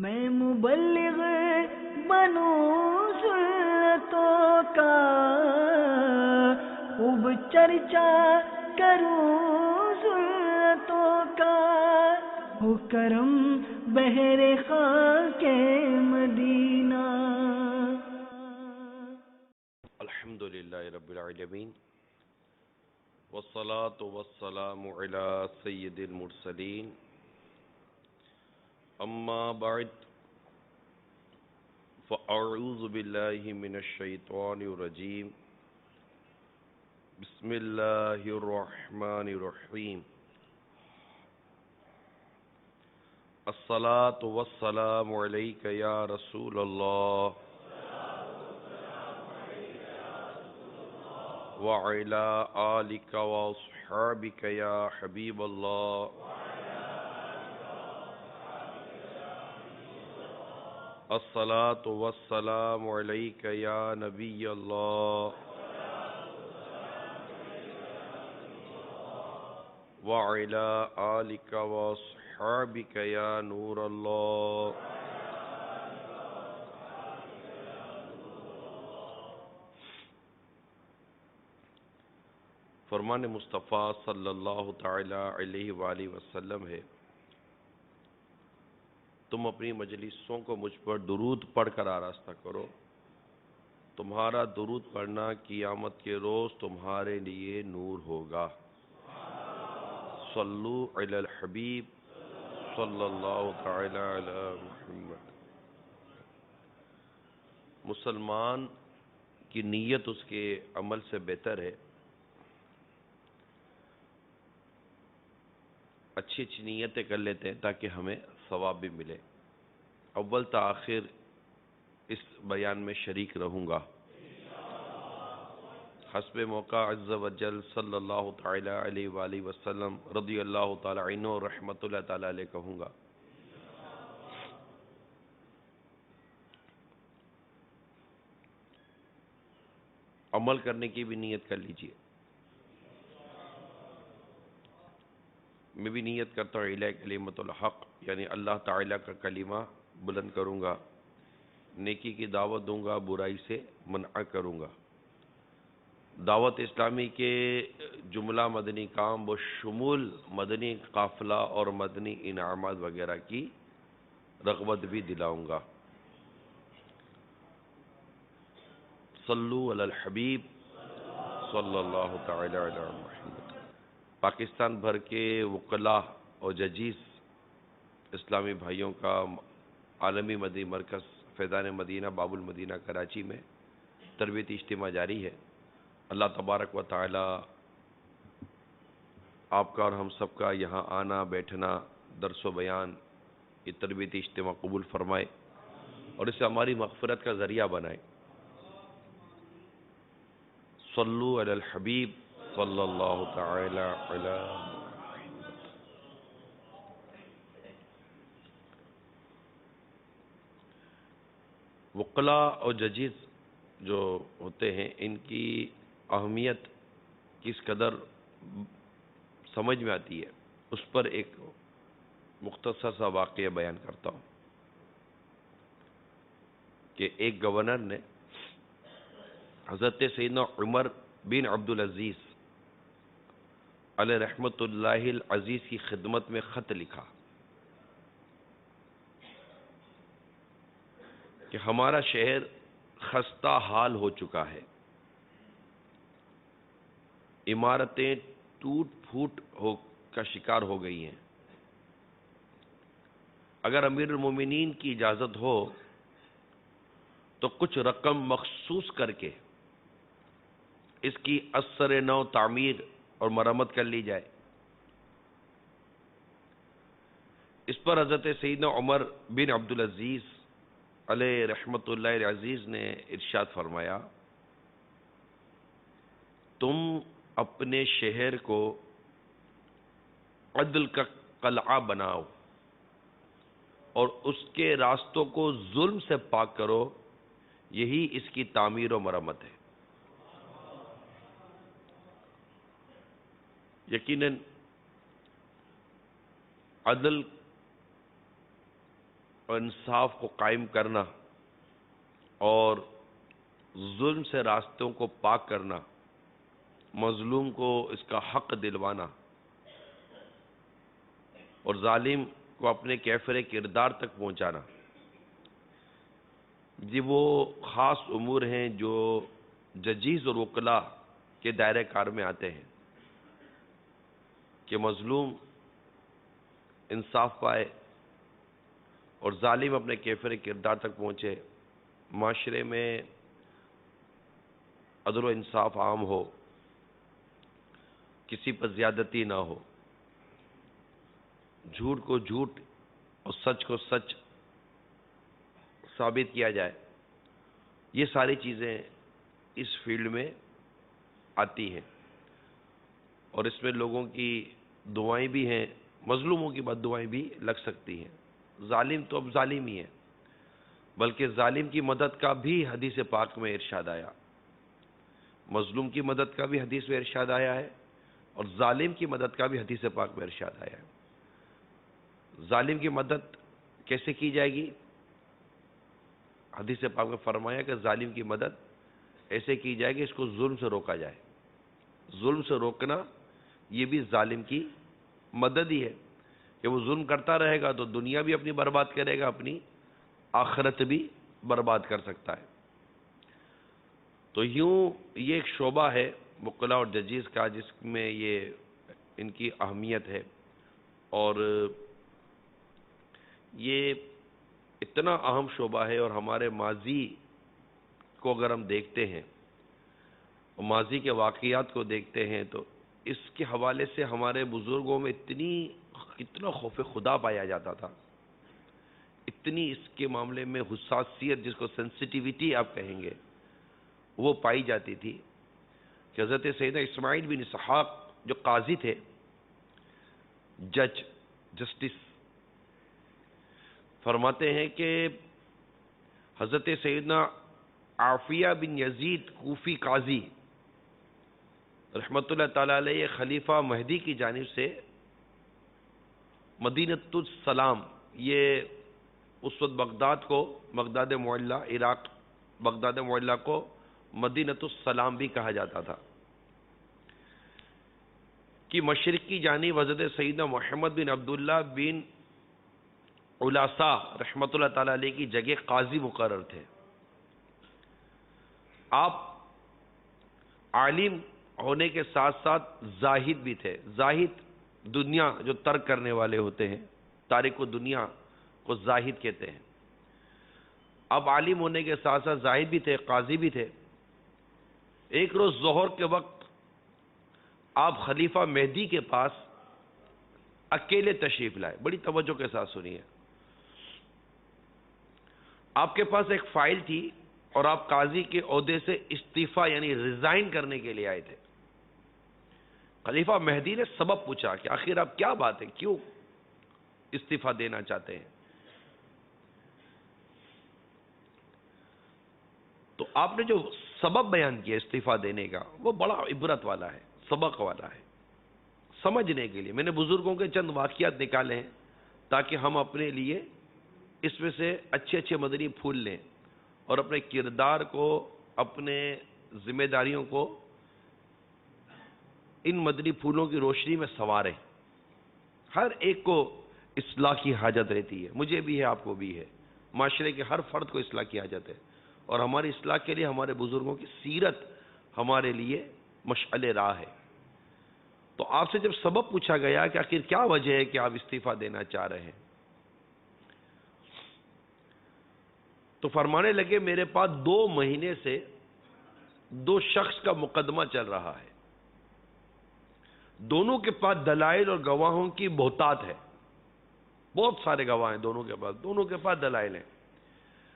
میں مبلغ بنوں سنتوں کا، خوب چرچا کروں سنتوں کا، ہو کرم بہر خاک مدینہ۔ الحمدللہ رب العالمین، والصلاة والسلام علی سید المرسلین، اما بعد فاعوذ باللہ من الشیطان الرجیم، بسم اللہ الرحمن الرحیم، الصلاة والسلام علیک یا رسول اللہ وعلى آلك وأصحابك يا حبيب الله، الصلاة والسلام عليك يا نبي الله وعلى آلك وأصحابك يا نور الله۔ فرمان مصطفیٰ صلی اللہ تعالی علیہ وآلہ وسلم ہے، تم اپنی مجلسوں کو مجھ پر درود پڑھ کر آراستہ کرو، تمہارا درود پڑھنا قیامت کے روز تمہارے لیے نور ہوگا۔ صلو علی الحبیب صلی اللہ تعالی علی محمد۔ مسلمان کی نیت اس کے عمل سے بہتر ہے، اچھی اچھی نیتیں کر لیتے ہیں تاکہ ہمیں ثواب بھی ملے۔ اول تا آخر اس بیان میں شریک رہوں گا، حسب موقع عز و جل صلی اللہ تعالی علیہ وآلہ وسلم رضی اللہ تعالی عنہ اور رحمت اللہ تعالی علیہ کہوں گا۔ عمل کرنے کی بھی نیت کر لیجئے۔ میں بھی نیت کرتا ہوں الہ کلمۃ الحق، یعنی اللہ تعالیٰ کا کلمہ بلند کروں گا، نیکی کی دعوت دوں گا، برائی سے منع کروں گا۔ دعوت اسلامی کے جملہ مدنی کام بشمول مدنی قافلہ اور مدنی انعامات وغیرہ کی رغبت بھی دلاؤں گا۔ صلو علی الحبیب صلی اللہ تعالی علی محمد۔ پاکستان بھر کے وکلاء اور ججیز اسلامی بھائیوں کا عالمی مدنی مرکز فیضان مدینہ باب المدینہ کراچی میں تربیتی اجتماع جاری ہے۔ اللہ تبارک و تعالی آپ کا اور ہم سب کا یہاں آنا بیٹھنا، درس و بیان، یہ تربیتی اجتماع قبول فرمائے اور اسے ہماری مغفرت کا ذریعہ بنائے۔ صلو علی الحبیب صلی اللہ تعالی علی محمد۔ وکلاء اور ججیز جو ہوتے ہیں، ان کی اہمیت کس قدر سمجھ میں آتی ہے، اس پر ایک مختصر سا واقعہ بیان کرتا ہوں کہ ایک گورنر نے حضرت سیدنا عمر بن عبدالعزیز علیہ رحمت اللہ العزیز کی خدمت میں خط لکھا کہ ہمارا شہر خستہ حال ہو چکا ہے، عمارتیں ٹوٹ پھوٹ کا شکار ہو گئی ہیں، اگر امیر المومنین کی اجازت ہو تو کچھ رقم مخصوص کر کے اس کی اثر نو تعمیر اور مرمت کر لی جائے۔ اس پر حضرت سیدنا عمر بن عبدالعزیز علیہ رحمت اللہ العزیز نے ارشاد فرمایا، تم اپنے شہر کو عدل کا قلعہ بناؤ اور اس کے راستوں کو ظلم سے پاک کرو، یہی اس کی تعمیر و مرمت ہے۔ یقیناً عدل اور انصاف کو قائم کرنا اور ظلم سے راستوں کو پاک کرنا، مظلوم کو اس کا حق دلوانا اور ظالم کو اپنے کیفر کردار تک پہنچانا، یہ وہ خاص امور ہیں جو ججیز اور وکلا کے دائرہ کار میں آتے ہیں کہ مظلوم انصاف پائے اور ظالم اپنے کیفر کردار تک پہنچے، معاشرے میں عدل و انصاف عام ہو، کسی پر زیادتی نہ ہو، جھوٹ کو جھوٹ اور سچ کو سچ ثابت کیا جائے، یہ ساری چیزیں اس فیلڈ میں آتی ہیں اور اس میں لوگوں کی دعائیں بھی ہیں، مظلوموں کی بد دعائیں بھی لگ سکتی ہیں۔ ظالم تو اب ظالم ہی ہے، بلکہ ظالم کی مدد کا بھی حدیث پاک میں ارشاد آیا، مظلوم کی مدد کا بھی حدیث میں ارشاد آیا ہے اور ظالم کی مدد کا بھی حدیث پاک میں ارشاد آیا ہے۔ ظالم کی مدد کیسے کی جائے گی؟ حدیث پاک میں فرمایا کہ ظالم کی مدد ایسے کی جائے گی اس کو ظلم سے روکا جائے۔ ظلم سے روکنا یہ بھی ظالم کی مدد ہی ہے کہ وہ ظلم کرتا رہے گا تو دنیا بھی اپنی برباد کرے گا، اپنی آخرت بھی برباد کر سکتا ہے۔ تو یوں یہ ایک شعبہ ہے وکلا اور ججیز کا جس میں یہ ان کی اہمیت ہے، اور یہ اتنا اہم شعبہ ہے، اور ہمارے ماضی کو اگر ہم دیکھتے ہیں، ماضی کے واقعات کو دیکھتے ہیں، تو اس کے حوالے سے ہمارے بزرگوں میں اتنا خوف خدا پایا جاتا تھا، اتنی اس کے معاملے میں حساسیت، جس کو سینسٹیویٹی آپ کہیں گے، وہ پائی جاتی تھی کہ حضرت سیدنا اسماعیل بن اسحاق جو قاضی تھے، جسٹس، فرماتے ہیں کہ حضرت سیدنا عافیہ بن یزید کوفی قاضی رحمۃ اللہ تعالی علیہ خلیفہ مہدی کی جانب سے مدینۃ السلام، یہ اس وقت بغداد معلیٰ، عراق بغداد معلیٰ کو مدینۃ السلام بھی کہا جاتا تھا، کہ مشرق کی جانب حضرت سیدنا محمد بن عبداللہ بن علاسہ رحمۃ اللہ تعالی علیہ کی جگہ قاضی مقرر تھے۔ آپ عالم ہونے کے ساتھ ساتھ زاہد بھی تھے۔ زاہد دنیا جو ترک کرنے والے ہوتے ہیں، تارک و دنیا کو زاہد کہتے ہیں۔ اب عالم ہونے کے ساتھ ساتھ زاہد بھی تھے، قاضی بھی تھے۔ ایک روز ظہر کے وقت آپ خلیفہ مہدی کے پاس اکیلے تشریف لائے، بڑی توجہ کے ساتھ سنیے۔ آپ کے پاس ایک فائل تھی اور آپ قاضی کے عہدے سے استعفیٰ یعنی ریزائن کرنے کے لیے آئے تھے۔ خلیفہ مہدی نے سبب پوچھا کہ آخر آپ کیا بات ہے، کیوں استعفیٰ دینا چاہتے ہیں؟ تو آپ نے جو سبب بیان کیا استعفیٰ دینے کا، وہ بڑا عبرت والا ہے، سبق والا ہے، سمجھنے کے لیے میں نے بزرگوں کے چند واقعات نکالے ہیں تاکہ ہم اپنے لیے اس میں سے اچھے اچھے مدنی پھول لیں اور اپنے کردار کو، اپنے ذمہ داریوں کو ان مدنی پھولوں کی روشنی میں سنواریں۔ ہر ایک کو اصلاح کی حاجت رہتی ہے، مجھے بھی ہے، آپ کو بھی ہے، معاشرے کے ہر فرد کو اصلاح کی حاجت ہے، اور ہماری اصلاح کے لیے ہمارے بزرگوں کی سیرت ہمارے لیے مشعل راہ ہے۔ تو آپ سے جب سبب پوچھا گیا کہ آخر کیا وجہ ہے کہ آپ استعفیٰ دینا چاہ رہے ہیں، تو فرمانے لگے میرے پاس 2 مہینے سے 2 شخص کا مقدمہ چل رہا ہے، دونوں کے پاس دلائل اور گواہوں کی بہتات ہے، بہت سارے گواہ ہیں دونوں کے پاس دلائل ہیں۔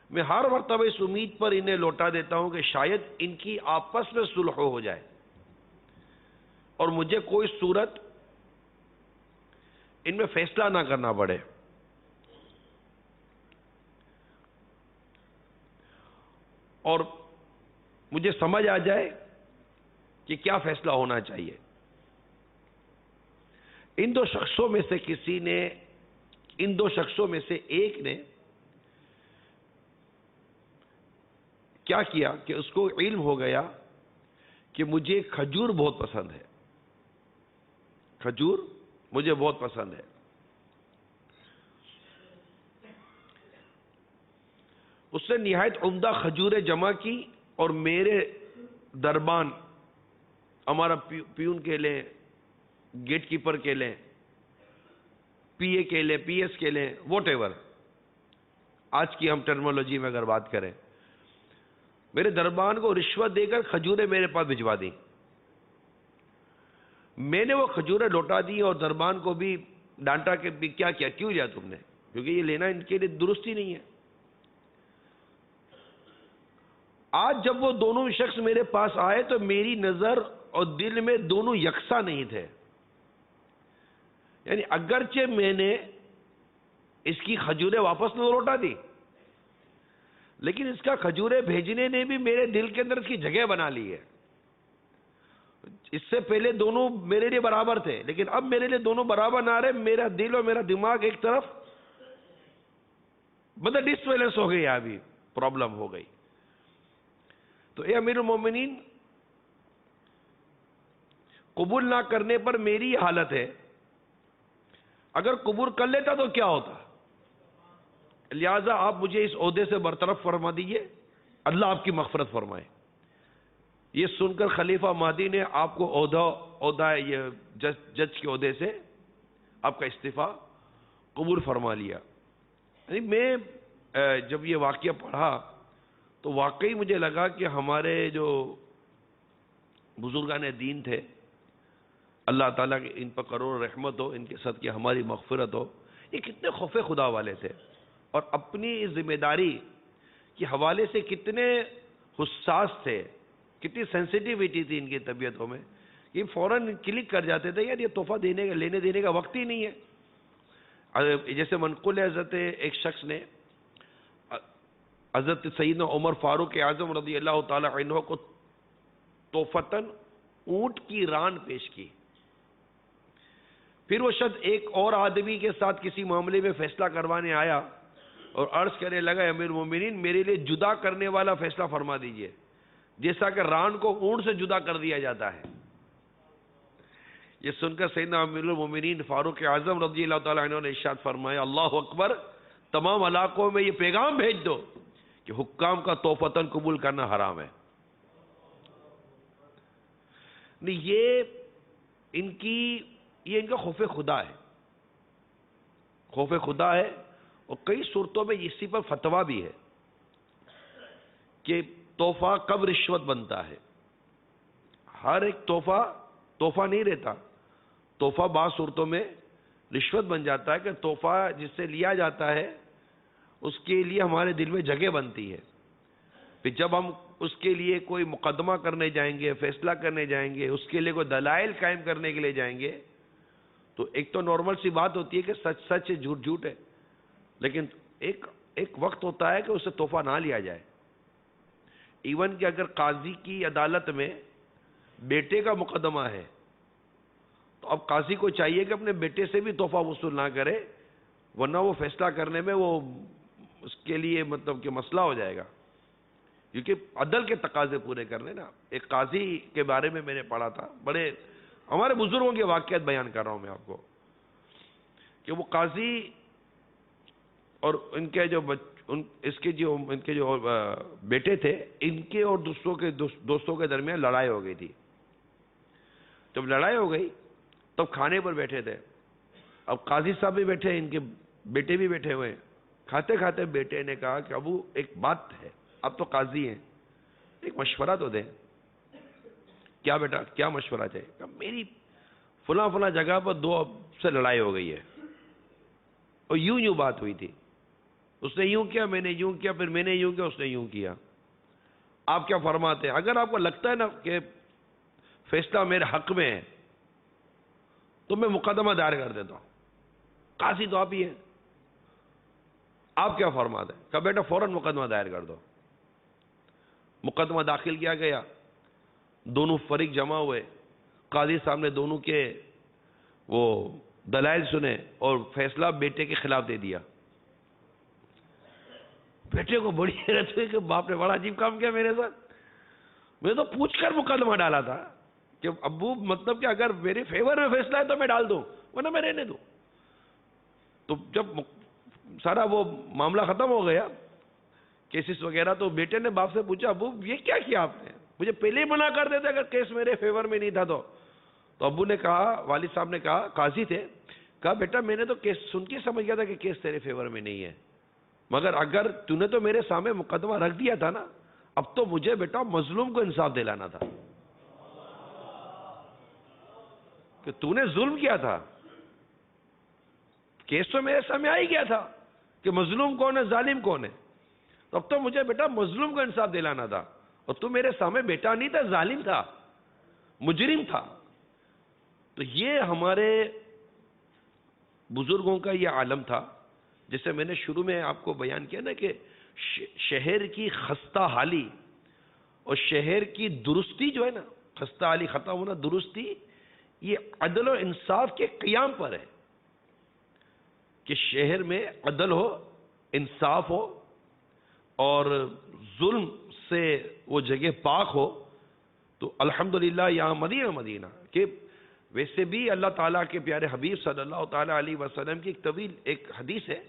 میں ہر مرتبہ اس امید پر انہیں لوٹا دیتا ہوں کہ شاید ان کی آپس میں صلح ہو جائے اور مجھے کوئی صورت ان میں فیصلہ نہ کرنا پڑے، اور مجھے سمجھ آ جائے کہ کیا فیصلہ ہونا چاہیے۔ ان 2 شخصوں میں سے ایک نے کیا کیا کہ اس کو علم ہو گیا کہ مجھے کھجور بہت پسند ہے، کھجور مجھے بہت پسند ہے. اس نے نہایت عمدہ کھجوریں جمع کی اور میرے دربان، ہمارا پیون کے لیں، گیٹ کیپر کے لیں، پی اے کے لیں، پی ایس کے لیں، واٹ ایور، آج کی ہم ٹرمنالوجی میں اگر بات کریں، میرے دربان کو رشوت دے کر کھجوریں میرے پاس بھجوا دی. میں نے وہ کھجوریں لوٹا دی اور دربان کو بھی ڈانٹا کہ بھی کیا کیا، کیوں لیا تم نے، کیونکہ یہ لینا ان کے لیے درست ہی نہیں ہے. آج جب وہ دونوں شخص میرے پاس آئے تو میری نظر اور دل میں دونوں یکساں نہیں تھے. یعنی اگرچہ میں نے اس کی کھجوریں واپس نہ لوٹا دی، لیکن اس کا کھجوریں بھیجنے نے بھی میرے دل کے اندر اس کی جگہ بنا لی ہے. اس سے پہلے دونوں میرے لیے برابر تھے، لیکن اب میرے لیے دونوں برابر نہ رہے، میرا دل اور میرا دماغ ایک طرف مطلب ڈس بیلنس ہو گئی، ابھی پرابلم ہو گئی. تو اے امیر المومنین، قبول نہ کرنے پر میری حالت ہے، اگر قبول کر لیتا تو کیا ہوتا. لہذا آپ مجھے اس عہدے سے برطرف فرما دیجئے، اللہ آپ کی مغفرت فرمائے. یہ سن کر خلیفہ مہدی نے آپ کو عہدہ یہ جج کے عہدے سے آپ کا استعفیٰ قبول فرما لیا. یعنی میں جب یہ واقعہ پڑھا تو واقعی مجھے لگا کہ ہمارے جو بزرگان دین تھے، اللہ تعالیٰ کی ان پر کروڑ رحمت ہو، ان کے صدقے ہماری مغفرت ہو، یہ کتنے خوف خدا والے تھے اور اپنی ذمہ داری کے حوالے سے کتنے حساس تھے، کتنی سینسیٹیوٹی تھی ان کی طبیعتوں میں. یہ فوراً کلک کر جاتے تھے، یار یہ تحفہ لینے دینے کا وقت ہی نہیں ہے. جیسے منقول ہے حضرت ایک شخص نے حضرت سیدنا عمر فاروق اعظم رضی اللہ تعالی عنہ کو تحفتاً اونٹ کی ران پیش کی. پھر وہ شخص ایک اور آدمی کے ساتھ کسی معاملے میں فیصلہ کروانے آیا اور عرض کرنے لگا، امیر مومنین میرے لیے جدا کرنے والا فیصلہ فرما دیجئے، جیسا کہ ران کو اونٹ سے جدا کر دیا جاتا ہے. یہ سن کر سیدنا امیر المومنین فاروق اعظم رضی اللہ تعالیٰ عنہ نے ارشاد فرمایا، اللہ اکبر، تمام علاقوں میں یہ پیغام بھیج دو کہ حکام کا تحفتاً قبول کرنا حرام ہے. یہ ان کا خوف خدا ہے، خوف خدا ہے. اور کئی صورتوں میں اسی پر فتویٰ بھی ہے کہ تحفہ کب رشوت بنتا ہے. ہر ایک تحفہ نہیں رہتا. تحفہ بعض صورتوں میں رشوت بن جاتا ہے کہ تحفہ جس سے لیا جاتا ہے اس کے لیے ہمارے دل میں جگہ بنتی ہے. پھر جب ہم اس کے لیے کوئی مقدمہ کرنے جائیں گے، فیصلہ کرنے جائیں گے، اس کے لیے کوئی دلائل قائم کرنے کے لیے جائیں گے، تو ایک تو نارمل سی بات ہوتی ہے کہ سچ سچ ہے، جھوٹ جھوٹ ہے، لیکن ایک وقت ہوتا ہے کہ اسے تحفہ نہ لیا جائے. ایون کہ اگر قاضی کی عدالت میں بیٹے کا مقدمہ ہے تو اب قاضی کو چاہیے کہ اپنے بیٹے سے بھی تحفہ وصول نہ کرے، ورنہ وہ فیصلہ کرنے میں وہ اس کے لیے مطلب کہ مسئلہ ہو جائے گا، کیونکہ عدل کے تقاضے پورے کرنے نا. ایک قاضی کے بارے میں نے پڑھا تھا، بڑے ہمارے بزرگوں کے واقعات بیان کر رہا ہوں میں آپ کو، کہ وہ قاضی اور ان کے جو بیٹے تھے، ان کے اور دوستوں کے درمیان لڑائی ہو گئی تھی. جب لڑائی ہو گئی تب کھانے پر بیٹھے تھے. اب قاضی صاحب بھی بیٹھے، ان کے بیٹے بھی بیٹھے ہوئے. کھاتے کھاتے بیٹے نے کہا کہ ابو ایک بات ہے، اب تو قاضی ہیں، ایک مشورہ تو دیں. کیا بیٹا، کیا مشورہ چاہیے؟ کہ میری فلاں جگہ پر دو سے لڑائی ہو گئی ہے، اور یوں بات ہوئی تھی، اس نے یوں کیا، میں نے یوں کیا، پھر میں نے یوں کیا، اس نے یوں کیا. آپ کیا فرماتے ہیں؟ اگر آپ کو لگتا ہے نا کہ فیصلہ میرے حق میں ہے تو میں مقدمہ دائر کر دیتا ہوں، قاضی تو آپ ہی ہیں. آپ کیا فرماتے ہیں؟ کہ بیٹا فوراً مقدمہ دائر کر دو. مقدمہ داخل کیا گیا، دونوں فریق جمع ہوئے، قاضی صاحب نے دونوں کے وہ دلائل سنے اور فیصلہ بیٹے کے خلاف دے دیا. بیٹے کو بڑی حیرت ہوئی کہ باپ نے بڑا عجیب کام کیا میرے ساتھ. میں تو پوچھ کر مقدمہ ڈالا تھا کہ ابو مطلب کہ اگر میرے فیور میں فیصلہ ہے تو میں ڈال دوں ورنہ میں رہنے دوں. تو جب سارا وہ معاملہ ختم ہو گیا کیسز وغیرہ, تو بیٹے نے باپ سے پوچھا ابو یہ کیا آپ نے, مجھے پہلے ہی منع کر دیتے اگر کیس میرے فیور میں نہیں تھا تو. تو ابو نے کہا, والد صاحب نے کہا, قاضی تھے, کہا بیٹا میں نے تو کیس سن کے سمجھ گیا تھا کہ کیس تیرے فیور میں نہیں ہے, مگر اگر تو نے تو میرے سامنے مقدمہ رکھ دیا تھا نا, اب تو مجھے بیٹا مظلوم کو انصاف دلانا تھا کہ تو نے ظلم کیا تھا. کیس تو میرے سامنے آ ہی گیا تھا کہ مظلوم کون ہے ظالم کون ہے, تو اب تو مجھے بیٹا مظلوم کو انصاف دلانا تھا, اور تو میرے سامنے بیٹا نہیں تھا, ظالم تھا, مجرم تھا. تو یہ ہمارے بزرگوں کا یہ عالم تھا. جیسے میں نے شروع میں آپ کو بیان کیا نا کہ شہر کی خستہ حالی اور شہر کی درستی جو ہے نا, خستہ حالی ختم ہونا, درستی, یہ عدل و انصاف کے قیام پر ہے کہ شہر میں عدل ہو, انصاف ہو, اور ظلم سے وہ جگہ پاک ہو. تو الحمدللہ یہاں مدینہ کہ ویسے بھی اللہ تعالیٰ کے پیارے حبیب صلی اللہ تعالیٰ علیہ وسلم کی ایک طویل ایک حدیث ہے.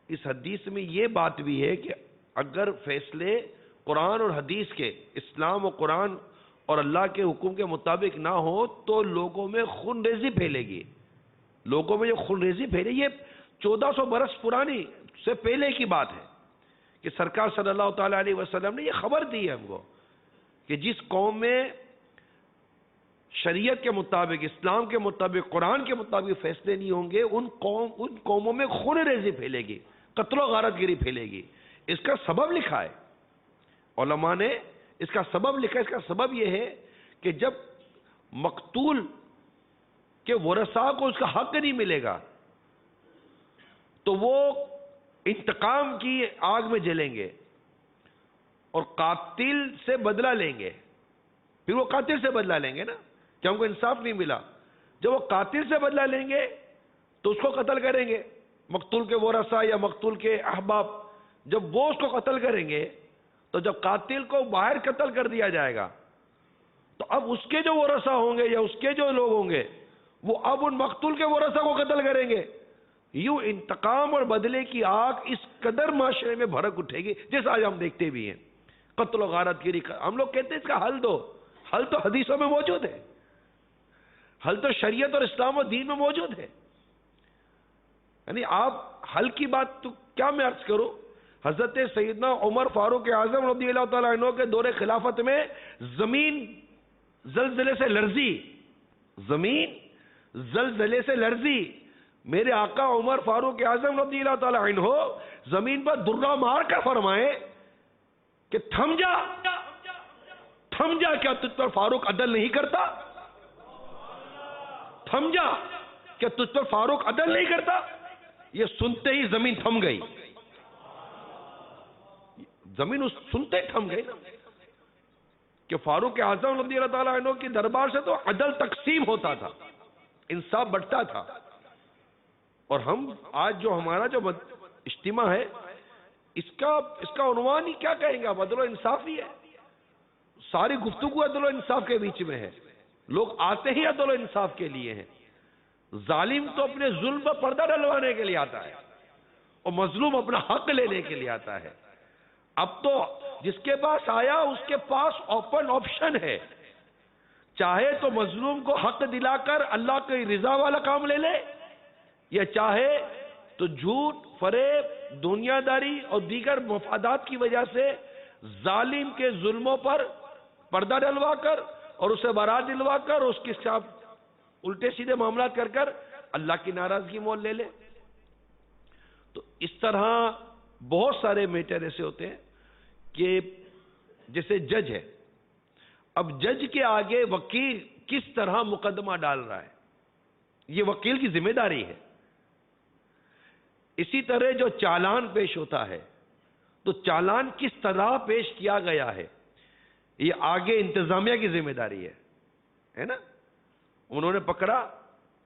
اس حدیث میں یہ بات بھی ہے کہ اگر فیصلے قرآن اور حدیث کے, اسلام و قرآن اور اللہ کے حکم کے مطابق نہ ہو تو لوگوں میں خون ریزی پھیلے گی. لوگوں میں جو خون ریزی پھیلے, یہ 1400 برس پرانی سے پہلے کی بات ہے کہ سرکار صلی اللہ تعالیٰ علیہ وسلم نے یہ خبر دی ہے ہم کو کہ جس قوم میں شریعت کے مطابق, اسلام کے مطابق, قرآن کے مطابق فیصلے نہیں ہوں گے, ان قوموں میں خون ریزی پھیلے گی, قتل و غارت گری پھیلے گی. اس کا سبب لکھا ہے علماء نے, اس کا سبب لکھا ہے. اس کا سبب یہ ہے کہ جب مقتول کے ورثاء کو اس کا حق نہیں ملے گا تو وہ انتقام کی آگ میں جلیں گے اور قاتل سے بدلہ لیں گے. پھر وہ قاتل سے بدلہ لیں گے نا کہ ہم کو انصاف نہیں ملا. جب وہ قاتل سے بدلہ لیں گے تو اس کو قتل کریں گے. مقتول کے ورثاء یا مقتول کے احباب جب وہ اس کو قتل کریں گے تو جب قاتل کو باہر قتل کر دیا جائے گا تو اب اس کے جو ورثاء ہوں گے یا اس کے جو لوگ ہوں گے وہ اب ان مقتول کے ورثاء کو قتل کریں گے. یوں انتقام اور بدلے کی آگ اس قدر معاشرے میں بھڑک اٹھے گی جیسا آج ہم دیکھتے بھی ہیں. قتل و غارت گری, ہم لوگ کہتے ہیں اس کا حل دو. حل تو حدیثوں میں موجود ہے, حل تو شریعت اور اسلام و دین میں موجود ہے. یعنی آپ حل کی بات تو کیا میں عرض کروں, حضرت سیدنا عمر فاروق اعظم رضی اللہ تعالیٰ عنہ کے دور خلافت میں زمین زلزلے سے لرزی, زمین زلزلے سے لرزی. میرے آقا عمر فاروق اعظم رضی اللہ تعالیٰ عنہ زمین پر درہ مار کر فرمائے کہ تھم جا, تھم جا, کیا تجھ پر فاروق عدل نہیں کرتا؟ تھم جا, کیا تجھ پر فاروق عدل نہیں کرتا؟ یہ سنتے ہی زمین تھم گئی. زمین سنتے ہی تھم گئی نا کہ فاروق اعظم رضی اللہ تعالیٰ عنہ کی دربار سے تو عدل تقسیم ہوتا تھا, انصاف بٹتا تھا. اور ہم آج جو ہمارا جو اجتماع ہے اس کا عنوان ہی کیا کہیں گے, عدل و انصاف ہی ہے. ساری گفتگو عدل و انصاف کے بیچ میں ہے. لوگ آتے ہی عدل و انصاف کے لیے ہیں. ظالم تو اپنے ظلم پر پردہ ڈلوانے کے لیے آتا ہے اور مظلوم اپنا حق لینے کے لیے آتا ہے. اب تو جس کے پاس آیا اس کے پاس اوپن آپشن ہے, چاہے تو مظلوم کو حق دلا کر اللہ کی رضا والا کام لے لے, یا چاہے تو جھوٹ, فریب, دنیا داری اور دیگر مفادات کی وجہ سے ظالم کے ظلموں پر پردہ ڈلوا کر اور اسے برات دلوا کر اس کے ساتھ الٹے سیدھے معاملات کر کر اللہ کی ناراضگی مول لے لے. تو اس طرح بہت سارے میٹر ایسے ہوتے ہیں کہ جیسے جج ہے, اب جج کے آگے وکیل کس طرح مقدمہ ڈال رہا ہے یہ وکیل کی ذمہ داری ہے. اسی طرح جو چالان پیش ہوتا ہے تو چالان کس طرح پیش کیا گیا ہے یہ آگے انتظامیہ کی ذمہ داری ہے نا. انہوں نے پکڑا,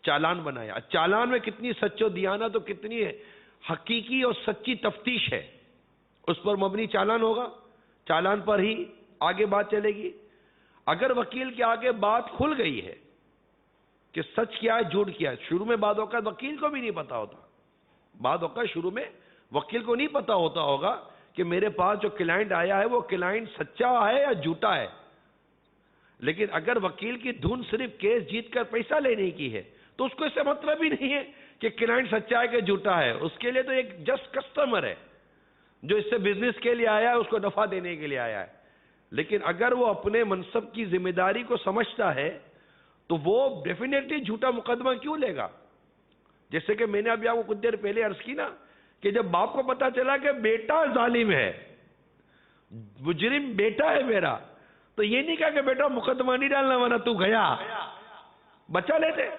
چالان بنایا, چالان میں کتنی سچ و دیانت تو کتنی حقیقی اور سچی تفتیش ہے اس پر مبنی چالان ہوگا، چالان پر ہی آگے بات چلے گی۔ اگر وکیل کے آگے بات کھل گئی ہے کہ سچ کیا ہے جھوٹ کیا ہے، شروع میں بعض اوقات وکیل کو بھی نہیں پتا ہوتا، بعض اوقات شروع میں وکیل کو نہیں پتا ہوتا ہوگا کہ میرے پاس جو کلائنٹ آیا ہے وہ کلائنٹ سچا ہے یا جھوٹا ہے، لیکن اگر وکیل کی دھن صرف کیس جیت کر پیسہ لینے کی ہے تو اس کو اس سے مطلب ہی نہیں ہے کہ کلائنٹ سچا ہے کہ جھوٹا ہے، اس کے لیے تو ایک جسٹ کسٹمر ہے جو اس سے بزنس کے لیے آیا ہے، اس کو نفع دینے کے لیے آیا ہے۔ لیکن اگر وہ اپنے منصب کی ذمہ داری کو سمجھتا ہے تو وہ ڈیفینیٹلی جھوٹا مقدمہ کیوں لے گا؟ جیسے کہ میں نے ابھی آپ کو کچھ دیر پہلے عرض کی نا کہ جب باپ کو پتا چلا کہ بیٹا ظالم ہے، مجرم بیٹا ہے میرا، تو یہ نہیں کہا کہ بیٹا مقدمہ نہیں ڈالنا ورنہ تو گیا، بچا لیتے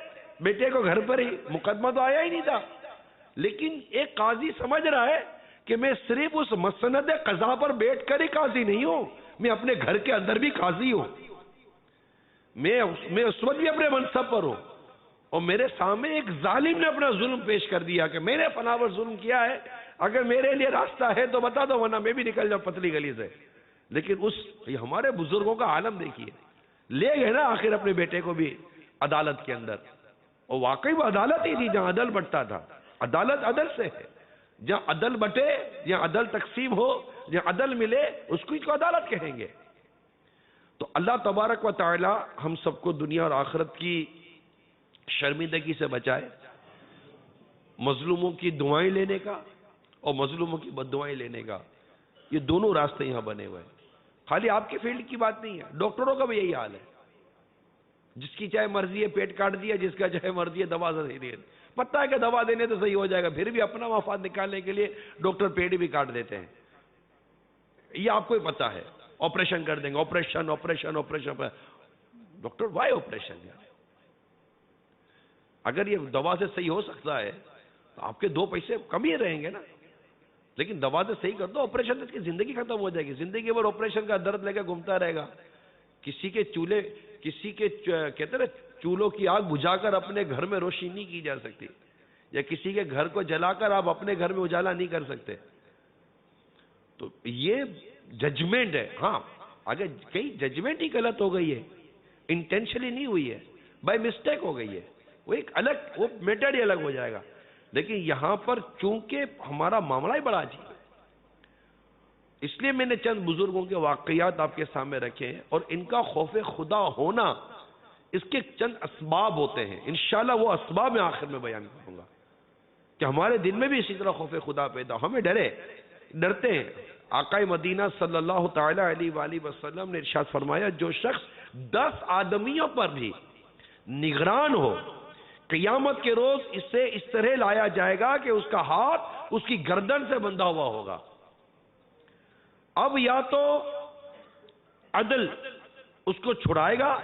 بیٹے کو گھر پر ہی، مقدمہ تو آیا ہی نہیں تھا۔ لیکن ایک قاضی سمجھ رہا ہے کہ میں صرف اس مسند قضا پر بیٹھ کر ہی قاضی نہیں ہوں، میں اپنے گھر کے اندر بھی قاضی ہوں، میں اس وقت بھی اپنے منصب پر ہوں، اور میرے سامنے ایک ظالم نے اپنا ظلم پیش کر دیا کہ میں نے فلاں پر ظلم کیا ہے، اگر میرے لیے راستہ ہے تو بتا دو ورنہ میں بھی نکل جاؤں پتلی گلی سے۔ لیکن یہ ہمارے بزرگوں کا عالم دیکھیے، لے گئے نا آخر اپنے بیٹے کو بھی عدالت کے اندر، اور واقعی وہ عدالت ہی تھی جہاں عدل بٹتا تھا۔ عدالت عدل سے ہے، جہاں عدل بٹے، جہاں عدل تقسیم ہو، جہاں عدل ملے، اس کو عدالت کہیں گے۔ تو اللہ تبارک و تعالی ہم سب کو دنیا اور آخرت کی شرمندگی سے بچائے، مظلوموں کی دعائیں لینے کا اور مظلوموں کی بد دعائیں لینے کا، یہ دونوں راستے یہاں بنے ہوئے ہیں۔ خالی آپ کی فیلڈ کی بات نہیں ہے، ڈاکٹروں کا بھی یہی حال ہے، جس کی چاہے مرضی ہے پیٹ کاٹ دیا، جس کا چاہے مرضی ہے دوا سے دے، پتہ ہے کہ دوا دینے تو صحیح ہو جائے گا، پھر بھی اپنا مفاد نکالنے کے لیے ڈاکٹر پیٹ بھی کاٹ دیتے ہیں، یہ آپ کو ہی پتہ ہے، آپریشن کر دیں گے، operation operation operation, doctor why operation? اگر یہ دوا سے صحیح ہو سکتا ہے تو آپ کے دو پیسے کم ہی رہیں گے نا، لیکن دوا سے صحیح کر دو، آپریشن سے اس کی زندگی ختم ہو جائے گی، زندگی بھر آپریشن کا درد لے کے گھومتا رہے گا۔ کسی کے کہتے ہیں چولہوں کی آگ بجھا کر اپنے گھر میں روشنی نہیں کی جا سکتی، یا کسی کے گھر کو جلا کر آپ اپنے گھر میں اجالا نہیں کر سکتے۔ تو یہ ججمنٹ ہے، ہاں اگر کہیں ججمنٹ ہی غلط ہو گئی ہے، انٹینشنلی نہیں ہوئی ہے، بائی مسٹیک ہو گئی ہے، وہ ایک الگ، وہ میٹر ہی الگ ہو جائے گا۔ لیکن یہاں پر چونکہ ہمارا معاملہ ہی بڑا عجیب ہے، اس لیے میں نے چند بزرگوں کے واقعات آپ کے سامنے رکھے ہیں، اور ان کا خوف خدا ہونا، اس کے چند اسباب ہوتے ہیں، انشاءاللہ وہ اسباب میں آخر میں بیان کروں گا کہ ہمارے دل میں بھی اسی طرح خوف خدا پیدا، ہمیں ڈرتے ہیں۔ آقا مدینہ صلی اللہ تعالی علیہ وآلہ وسلم نے ارشاد فرمایا، جو شخص 10 آدمیوں پر بھی نگران ہو، قیامت کے روز اسے اس طرح لایا جائے گا کہ اس کا ہاتھ اس کی گردن سے بندھا ہوا ہوگا۔ اب یا تو عدل اس کو چھڑائے گا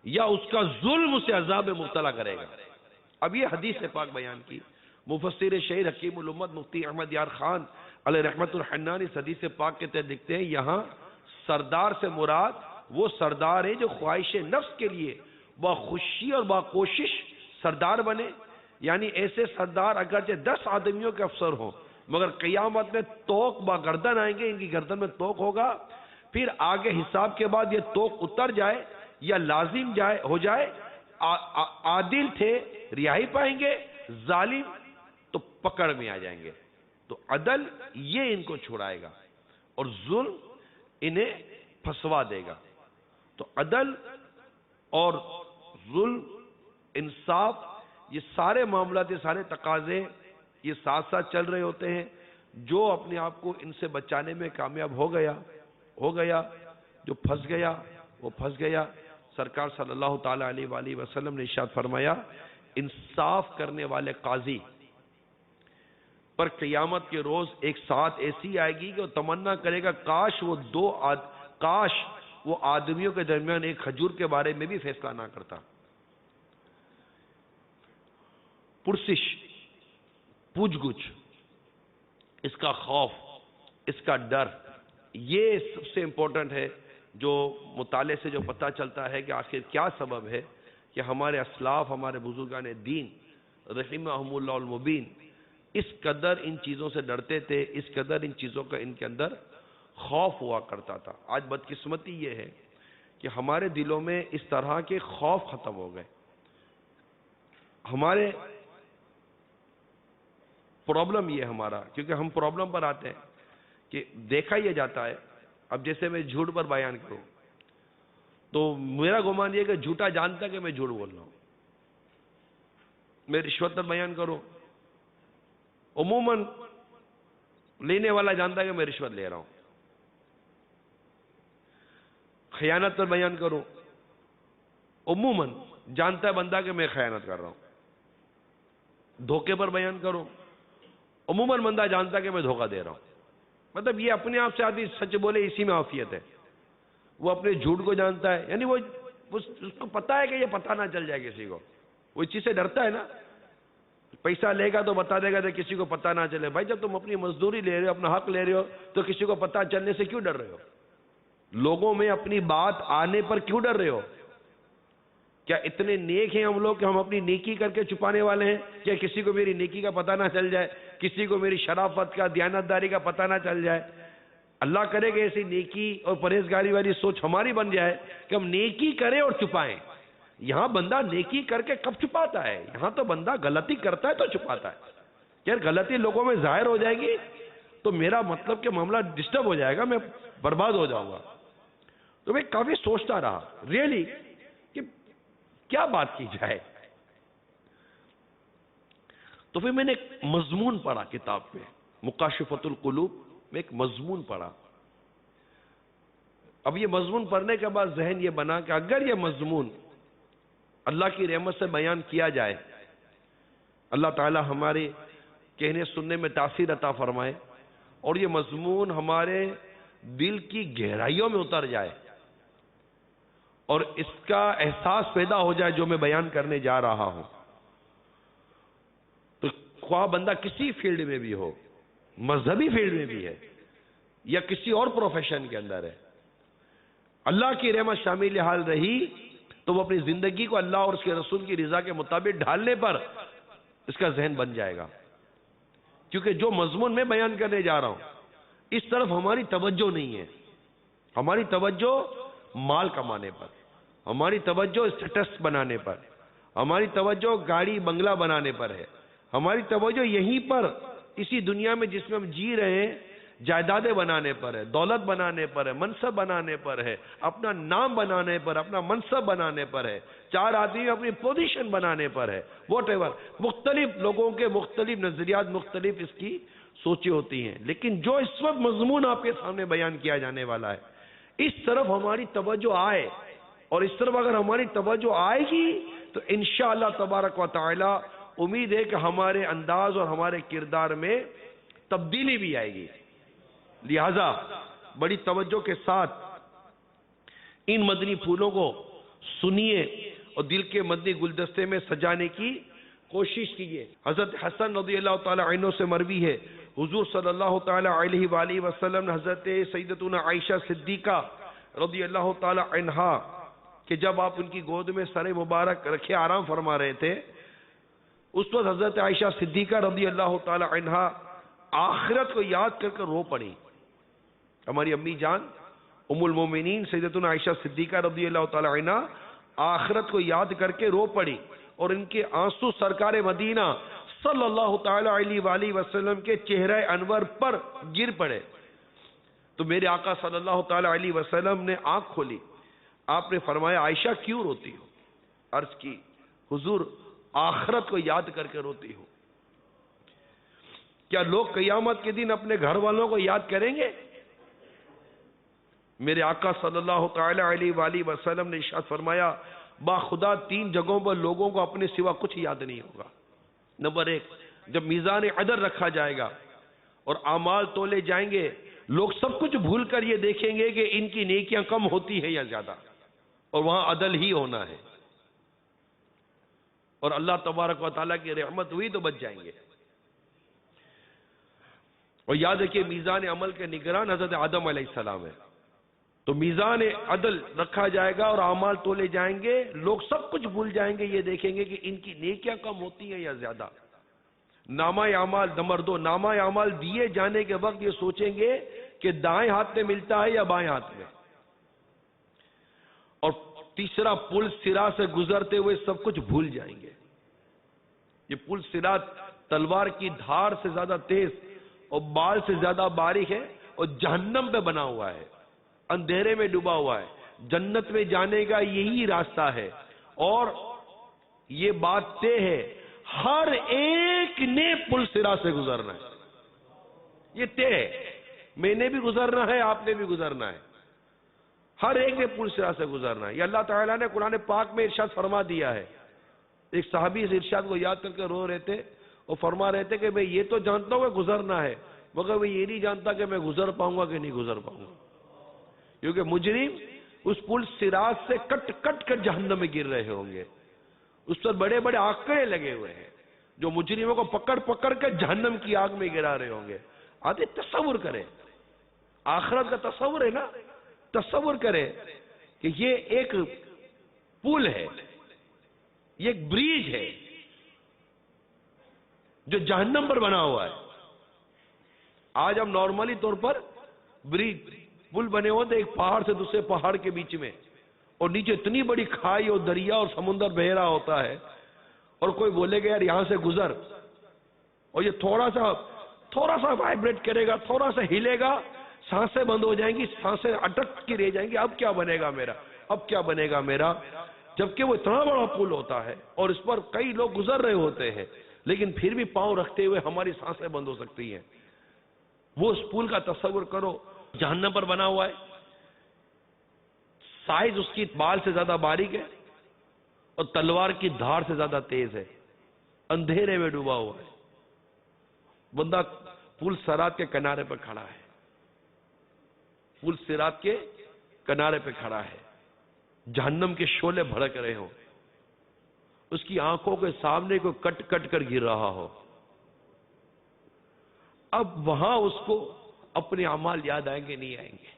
یا اس کا ظلم اسے عذاب میں مبتلا کرے گا۔ اب یہ حدیث پاک بیان کی، مفسر شہیر حکیم الامت مفتی احمد یار خان علیہ رحمت الحنان اس حدیث پاک کے تحت لکھتے ہیں، یہاں سردار سے مراد وہ سردار ہے جو خواہش نفس کے لیے بخوشی اور باکوشش سردار بنے، یعنی ایسے سردار اگرچہ 10 آدمیوں کے افسر ہوں مگر قیامت میں توق با گردن آئیں گے، ان کی گردن میں توق ہوگا، پھر آگے حساب کے بعد یہ توق اتر جائے یا لازم ہو جائے، عادل تھے رہائی پائیں گے، ظالم تو پکڑ میں آ جائیں گے۔ تو عدل یہ ان کو چھڑائے گا اور ظلم انہیں پھنسوا دے گا۔ تو عدل اور ظلم، انصاف، یہ سارے معاملات، یہ سارے تقاضے یہ ساتھ ساتھ چل رہے ہوتے ہیں۔ جو اپنے آپ کو ان سے بچانے میں کامیاب ہو گیا، جو پھنس گیا وہ پھنس گیا۔ سرکار صلی اللہ تعالی علیہ وآلہ وسلم نے ارشاد فرمایا، انصاف کرنے والے قاضی پر قیامت کے روز ایک ساتھ ایسی آئے گی کہ وہ تمنا کرے گا کاش وہ آدمیوں کے درمیان ایک کھجور کے بارے میں بھی فیصلہ نہ کرتا۔ پرسش، پوچھ گچھ، اس کا خوف، اس کا ڈر، یہ سب سے امپورٹنٹ ہے، جو مطالعے سے جو پتہ چلتا ہے کہ آخر کیا سبب ہے کہ ہمارے اسلاف، ہمارے بزرگان دین رحمہم اللہ المبین اس قدر ان چیزوں سے ڈرتے تھے، اس قدر ان چیزوں کا ان کے اندر خوف ہوا کرتا تھا۔ آج بدقسمتی یہ ہے کہ ہمارے دلوں میں اس طرح کے خوف ختم ہو گئے۔ ہمارے پرابلم یہ ہمارا، کیونکہ ہم پرابلم پر آتے ہیں کہ دیکھا یہ جاتا ہے، اب جیسے میں جھوٹ پر بیان کروں تو میرا گمان یہ کہ جھوٹا جانتا کہ میں جھوٹ بول رہا ہوں۔ میں رشوت پر بیان کروں، عموماً لینے والا جانتا ہے کہ میں رشوت لے رہا ہوں۔ خیانت پر بیان کروں، عموماً جانتا ہے بندہ کہ میں خیانت کر رہا ہوں۔ دھوکے پر بیان کروں، عموماً بندہ جانتا ہے کہ میں دھوکہ دے رہا ہوں۔ مطلب یہ اپنے آپ سے آدمی سچ بولے اسی میں عافیت ہے۔ وہ اپنے جھوٹ کو جانتا ہے، یعنی وہ اس کو پتا ہے کہ یہ پتہ نہ چل جائے کسی کو، وہ اس چیز سے ڈرتا ہے نا۔ پیسہ لے گا تو بتا دے گا کہ کسی کو پتہ نہ چلے۔ بھائی جب تم اپنی مزدوری لے رہے ہو، اپنا حق لے رہے ہو، تو کسی کو پتہ چلنے سے کیوں ڈر رہے ہو؟ لوگوں میں اپنی بات آنے پر کیوں ڈر رہے ہو؟ کیا اتنے نیک ہیں ہم لوگ کہ ہم اپنی نیکی کر کے چھپانے والے ہیں؟ کیا کسی کو میری نیکی کا پتہ نہ چل جائے، کسی کو میری شرافت کا، دیانتداری کا پتہ نہ چل جائے؟ اللہ کرے کہ ایسی نیکی اور پرہیزگاری والی سوچ ہماری بن جائے کہ ہم نیکی کریں اور چھپائیں۔ یہاں بندہ نیکی کر کے کب چھپاتا ہے؟ یہاں تو بندہ غلطی کرتا ہے تو چھپاتا ہے۔ یار غلطی لوگوں میں ظاہر ہو جائے گی تو میرا مطلب کہ معاملہ ڈسٹرب ہو جائے گا، میں برباد ہو جاؤں گا۔ تو میں کافی سوچتا رہا ریئلی کہ کیا بات کی جائے۔ تو پھر میں نے ایک مضمون پڑھا کتاب میں، مکاشفۃ القلوب میں ایک مضمون پڑھا۔ اب یہ مضمون پڑھنے کے بعد ذہن یہ بنا کہ اگر یہ مضمون اللہ کی رحمت سے بیان کیا جائے، اللہ تعالی ہمارے کہنے سننے میں تاثیر عطا فرمائے اور یہ مضمون ہمارے دل کی گہرائیوں میں اتر جائے اور اس کا احساس پیدا ہو جائے جو میں بیان کرنے جا رہا ہوں، تو خواہ بندہ کسی فیلڈ میں بھی ہو، مذہبی فیلڈ میں بھی ہے یا کسی اور پروفیشن کے اندر ہے، اللہ کی رحمت شامل حال رہی تو وہ اپنی زندگی کو اللہ اور اس کے رسول کی رضا کے مطابق ڈھالنے پر اس کا ذہن بن جائے گا۔ کیونکہ جو مضمون میں بیان کرنے جا رہا ہوں اس طرف ہماری توجہ نہیں ہے۔ ہماری توجہ مال کمانے پر، ہماری توجہ اسٹیٹس بنانے پر، ہماری توجہ گاڑی بنگلہ بنانے پر ہے، ہماری توجہ یہیں پر اسی دنیا میں جس میں ہم جی رہے ہیں جائیدادیں بنانے پر ہے، دولت بنانے پر ہے، منصب بنانے پر ہے، اپنا نام بنانے پر، اپنا منصب بنانے پر ہے، چار آدمی اپنی پوزیشن بنانے پر ہے، واٹ ایور۔ مختلف لوگوں کے مختلف نظریات، مختلف اس کی سوچیں ہوتی ہیں، لیکن جو اس وقت مضمون آپ کے سامنے بیان کیا جانے والا ہے اس طرف ہماری توجہ آئے، اور اس طرف اگر ہماری توجہ آئے گی تو انشاءاللہ تبارک و تعالی امید ہے کہ ہمارے انداز اور ہمارے کردار میں تبدیلی بھی آئے گی۔ لہذا بڑی توجہ کے ساتھ ان مدنی پھولوں کو سنیے اور دل کے مدنی گلدستے میں سجانے کی کوشش کیجیے۔ حضرت حسن رضی اللہ تعالی عنہ سے مروی ہے، حضور صلی اللہ تعالی علیہ وآلہ وسلم نے حضرت سیدتنا عائشہ صدیقہ رضی اللہ تعالی عنہا کہ جب آپ ان کی گود میں سر مبارک رکھے آرام فرما رہے تھے، اس وقت حضرت عائشہ صدیقہ رضی اللہ تعالی عنہا آخرت کو یاد کر کر رو پڑی۔ ہماری امی جان ام المومنین سیدتنا عائشہ صدیقہ رضی اللہ تعالی عنہا آخرت کو یاد کر کے رو پڑی اور ان کے آنسو سرکار مدینہ صلی اللہ تعالی علیہ وآلہ وسلم کے چہرہ انور پر گر پڑے۔ تو میرے آقا صلی اللہ تعالی علیہ وسلم نے آنکھ کھولی، آپ نے فرمایا عائشہ کیوں روتی ہو؟ عرض کی حضور آخرت کو یاد کر کے روتی ہو۔ کیا لوگ قیامت کے دن اپنے گھر والوں کو یاد کریں گے؟ میرے آقا صلی اللہ تعالی علیہ وآلہ وسلم نے ارشاد فرمایا با خدا تین جگہوں پر لوگوں کو اپنے سوا کچھ یاد نہیں ہوگا۔ نمبر ایک، جب میزان عدل رکھا جائے گا اور اعمال تولے جائیں گے، لوگ سب کچھ بھول کر یہ دیکھیں گے کہ ان کی نیکیاں کم ہوتی ہیں یا زیادہ، اور وہاں عدل ہی ہونا ہے، اور اللہ تبارک و تعالیٰ کی رحمت ہوئی تو بچ جائیں گے۔ اور یاد رکھیے میزان عمل کے نگران حضرت آدم علیہ السلام ہے، تو میزان عدل رکھا جائے گا اور اعمال تولے جائیں گے، لوگ سب کچھ بھول جائیں گے، یہ دیکھیں گے کہ ان کی نیکیاں کم ہوتی ہیں یا زیادہ۔ نامہ اعمال نمبر 2، نامہ اعمال دیے جانے کے وقت یہ سوچیں گے کہ دائیں ہاتھ میں ملتا ہے یا بائیں ہاتھ میں. اور تیسرا، پل صراط سے گزرتے ہوئے سب کچھ بھول جائیں گے. یہ پل صراط تلوار کی دھار سے زیادہ تیز اور بال سے زیادہ باریک ہے اور جہنم پہ بنا ہوا ہے، اندھیرے میں ڈوبا ہوا ہے. جنت میں جانے کا یہی راستہ ہے. اور یہ بات طے ہے، ہر ایک نے پل صراط سے گزرنا ہے. یہ طے ہے، میں نے بھی گزرنا ہے، آپ نے بھی گزرنا ہے. ہر ایک نے پل صراط سے گزرنا ہے. یہ اللہ تعالیٰ نے قرآن پاک میں ارشاد فرما دیا ہے. ایک صحابی اس ارشاد کو یاد کر کے رو رہے تھے اور فرما رہے تھے کہ میں یہ تو جانتا ہوں کہ گزرنا ہے، مگر میں یہ نہیں جانتا کہ میں گزر پاؤں گا کہ نہیں گزر پاؤں گا. کیونکہ مجرم اس پل صراط سے کٹ کٹ کر جہنم میں گر رہے ہوں گے. اس پر بڑے بڑے آنکڑے لگے ہوئے ہیں جو مجرموں کو پکڑ پکڑ کے جہنم کی آگ میں گرا رہے ہوں گے. آتے تصور کریں، آخرت کا تصور ہے نا. تصور کریں کہ یہ ایک پل ہے، یہ ایک بریج ہے جو جہنم پر بنا ہوا ہے. آج ہم نارملی طور پر بریج پل بنے ہوتے ایک پہاڑ سے دوسرے پہاڑ کے بیچ میں، اور نیچے اتنی بڑی کھائی اور دریا اور سمندر بہ رہا ہوتا ہے، اور کوئی بولے گا یار یہاں سے گزر، اور یہ تھوڑا سا وائبریٹ کرے گا، تھوڑا سا ہلے گا، سانسیں بند ہو جائیں گی، سانسیں اٹک کی رہ جائیں گی. اب کیا بنے گا میرا، اب کیا بنے گا میرا. جبکہ وہ اتنا بڑا پل ہوتا ہے اور اس پر کئی لوگ گزر رہے ہوتے ہیں، لیکن پھر بھی پاؤں رکھتے ہوئے ہماری سانسیں بند ہو سکتی ہیں. وہ اس پل کا تصور کرو، جہنم پر بنا ہوا ہے. سائز اس کی بال سے زیادہ باریک ہے اور تلوار کی دھار سے زیادہ تیز ہے. اندھیرے میں ڈوبا ہوا ہے. بندہ پل صراط کے کنارے پہ کھڑا ہے، پل صراط کے کنارے پہ کھڑا ہے. جہنم کے شعلے بھڑک رہے ہوں، اس کی آنکھوں کے سامنے کوئی کٹ کٹ کر گر رہا ہو. اب وہاں اس کو اپنے اعمال یاد آئیں گے نہیں آئیں گے؟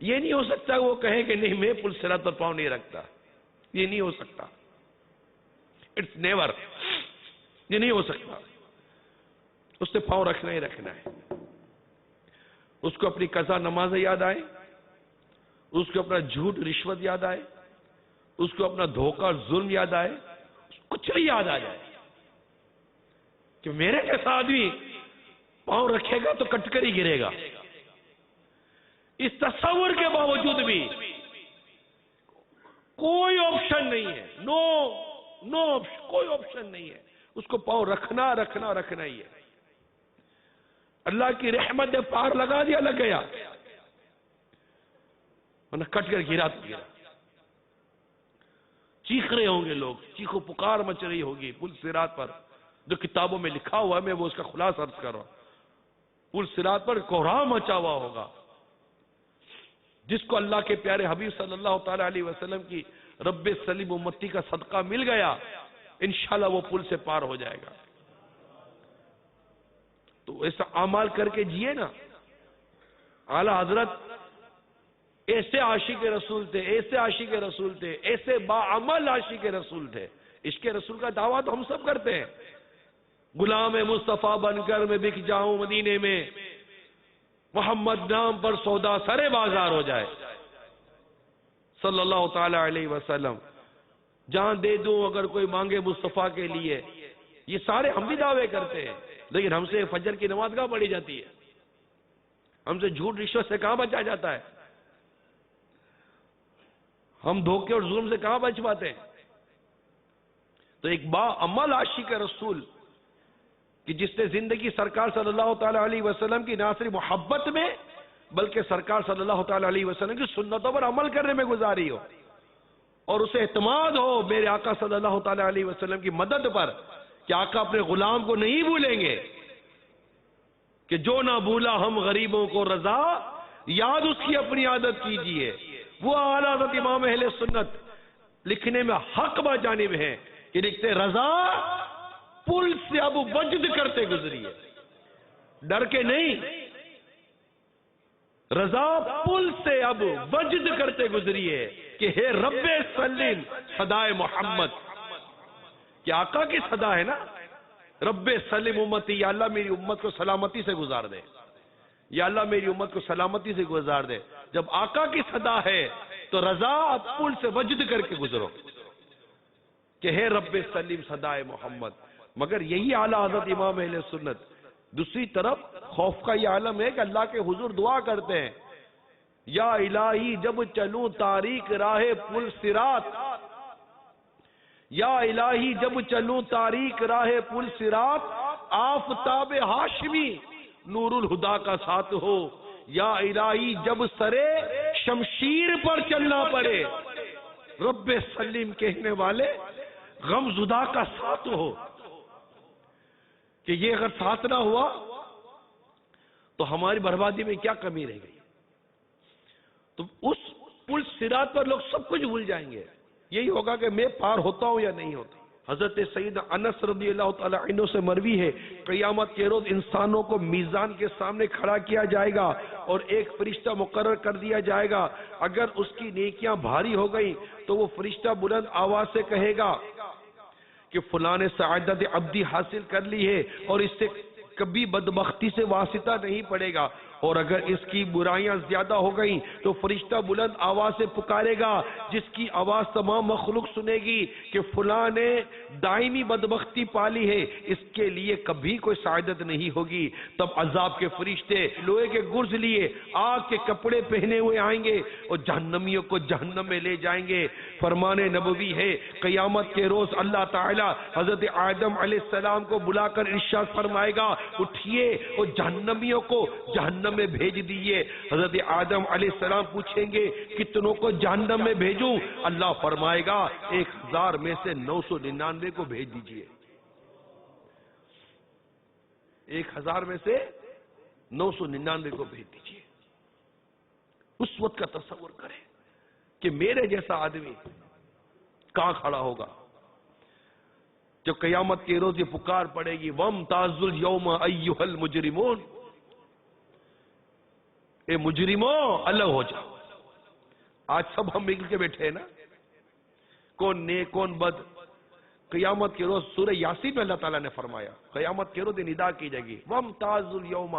یہ نہیں ہو سکتا وہ کہے کہ نہیں میں پل صراط پر پاؤں نہیں رکھتا. یہ نہیں ہو سکتا. It's never. یہ نہیں ہو سکتا. اس نے پاؤں رکھنا ہی رکھنا ہے. اس کو اپنی قضا نمازیں یاد آئے، اس کو اپنا جھوٹ رشوت یاد آئے، اس کو اپنا دھوکہ ظلم یاد آئے، کچھ بھی یاد آ جائے کہ میرے جیسا آدمی پاؤں رکھے گا تو کٹ کر ہی گرے گا. اس تصور کے باوجود بھی کوئی آپشن نہیں ہے. نو آپشن، کوئی آپشن نہیں ہے. اس کو پاؤں رکھنا رکھنا رکھنا ہی ہے. اللہ کی رحمت نے پار لگا دیا، لگ گیا، ورنہ کٹ کر گرا تو گرا. چیخ رہے ہوں گے لوگ، چیخو پکار مچ رہی ہوگی پل صراط پر. جو کتابوں میں لکھا ہوا ہے میں وہ اس کا خلاصہ عرض کر رہا ہوں. پل صراط پر کوہرام مچا ہوا ہوگا. جس کو اللہ کے پیارے حبیب صلی اللہ تعالی علیہ وسلم کی رب سلیم امتی کا صدقہ مل گیا، انشاءاللہ وہ پل سے پار ہو جائے گا. تو ایسا اعمال کر کے جیے نا. اعلی حضرت ایسے عاشق رسول تھے، ایسے عاشق رسول تھے، ایسے باعمل عاشق رسول تھے. عشق رسول کا دعویٰ تو ہم سب کرتے ہیں. غلام مصطفیٰ بن کر میں بک جاؤں مدینے میں، محمد نام پر سودا سرے بازار ہو جائے، صلی اللہ تعالی علیہ وسلم. جان دے دوں اگر کوئی مانگے مصطفیٰ کے لیے. یہ سارے ہم بھی دعوے کرتے ہیں، لیکن ہم سے فجر کی نماز کہاں پڑھی جاتی ہے؟ ہم سے جھوٹ رشوت سے کہاں بچا جاتا ہے؟ ہم دھوکے اور ظلم سے کہاں بچ پاتے ہیں؟ تو ایک باعمل عاشق رسول کہ جس نے زندگی سرکار صلی اللہ تعالی علیہ وسلم کی نہ صرف محبت میں بلکہ سرکار صلی اللہ تعالی علیہ وسلم کی سنتوں پر عمل کرنے میں گزاری ہو، اور اسے اعتماد ہو میرے آقا صلی اللہ تعالی علیہ وسلم کی مدد پر کہ آقا اپنے غلام کو نہیں بھولیں گے، کہ جو نہ بھولا ہم غریبوں کو رضا، یاد اس کی اپنی عادت کیجئے. وہ اعلیٰ حضرت امام اہل سنت لکھنے میں حق با جانب ہیں کہ لکھتے رضا پل سے اب وجد کرتے گزری ہے، ڈر کے نہیں. رضا پل سے اب وجد کرتے گزری ہے کہ ہے رب سلیم صدائے محمد، کہ آقا کی صدا ہے نا، رب سلم امتی، یا اللہ میری امت کو سلامتی سے گزار دے، یا اللہ میری امت کو سلامتی سے گزار دے۔ جب آقا کی صدا ہے تو رضا پل سے وجد کر کے گزرو کہ ہے رب سلیم صدائے محمد۔ مگر یہی اعلیٰ حضرت امام اہل سنت دوسری طرف خوف کا یہ عالم ہے کہ اللہ کے حضور دعا کرتے ہیں، یا الہی جب چلوں تاریک راہ پل صراط، یا الہی جب چلوں تاریک راہ پل صراط، آفتاب ہاشمی نور الہدا کا ساتھ ہو، یا الہی جب سرے شمشیر پر چلنا پڑے، رب سلیم کہنے والے غم زدہ کا ساتھ ہو، کہ یہ اگر ساتھ نہ ہوا تو ہماری بربادی میں کیا کمی رہ گئی۔ تو اس پل صراط پر لوگ سب کچھ بھول جائیں گے، یہی ہوگا کہ میں پار ہوتا ہوں یا نہیں ہوتا۔ حضرت سید انس رضی اللہ تعالی عنہ سے مروی ہے، قیامت کے روز انسانوں کو میزان کے سامنے کھڑا کیا جائے گا اور ایک فرشتہ مقرر کر دیا جائے گا، اگر اس کی نیکیاں بھاری ہو گئی تو وہ فرشتہ بلند آواز سے کہے گا کہ فلاں نے سعادت عبدی حاصل کر لی ہے اور اس سے کبھی بدبختی سے واسطہ نہیں پڑے گا، اور اگر اس کی برائیاں زیادہ ہو گئیں تو فرشتہ بلند آواز سے پکارے گا، جس کی آواز تمام مخلوق سنے گی کہ فلاں نے دائمی بدبختی پالی ہے، اس کے لیے کبھی کوئی سعادت نہیں ہوگی۔ تب عذاب کے فرشتے لوہے کے گرز لیے آگ کے کپڑے پہنے ہوئے آئیں گے اور جہنمیوں کو جہنم میں لے جائیں گے۔ فرمان نبوی ہے، قیامت کے روز اللہ تعالی حضرت آدم علیہ السلام کو بلا کر ارشاد فرمائے گا، اٹھئے اور جہنمیوں کو جہنم میں بھیج دیئے۔ حضرت آدم علیہ السلام پوچھیں گے کتنوں کو جہنم میں بھیجوں؟ اللہ فرمائے گا 1000 میں سے 999 کو بھیج دیجئے۔ 1000 میں سے 999 کو بھیج دیجئے۔ اس وقت کا تصور کریں کہ میرے جیسا آدمی کہاں کھڑا ہوگا جب قیامت کے روز یہ پکار پڑے گی، وَامْتَازُوا الْيَوْمَ أَيُّهَا الْمُجْرِمُونَ، اے مجرموں الگ ہو جاؤ۔ آج سب ہم مل کے بیٹھے ہیں نا، کون نیک کون بد۔ قیامت کے روز سورہ یاسین میں اللہ تعالیٰ نے فرمایا، قیامت کے روز ندا کی جائے گی، وَامْتَازُوا الْيَوْمَ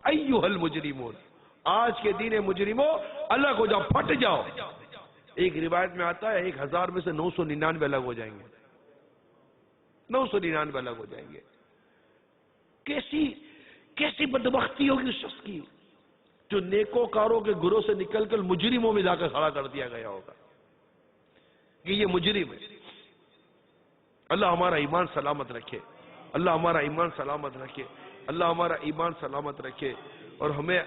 أَيُّهَا الْمُجْرِمُونَ، آج کے دن مجرموں الگ ہو جاؤ، پھٹ جاؤ۔ ایک روایت میں آتا ہے 1000 میں سے 999 الگ ہو جائیں گے، 999 الگ ہو جائیں گے۔ کیسی بدبختی ہوگی اس شخص کی جو نیکوکاروں کے گروہ سے نکل کر مجرموں میں جا کر کھڑا کر دیا گیا ہوگا کہ یہ مجرم ہے۔ اللہ ہمارا ایمان سلامت رکھے، اللہ ہمارا ایمان سلامت رکھے، اللہ ہمارا ایمان سلامت رکھے، اور ہمیں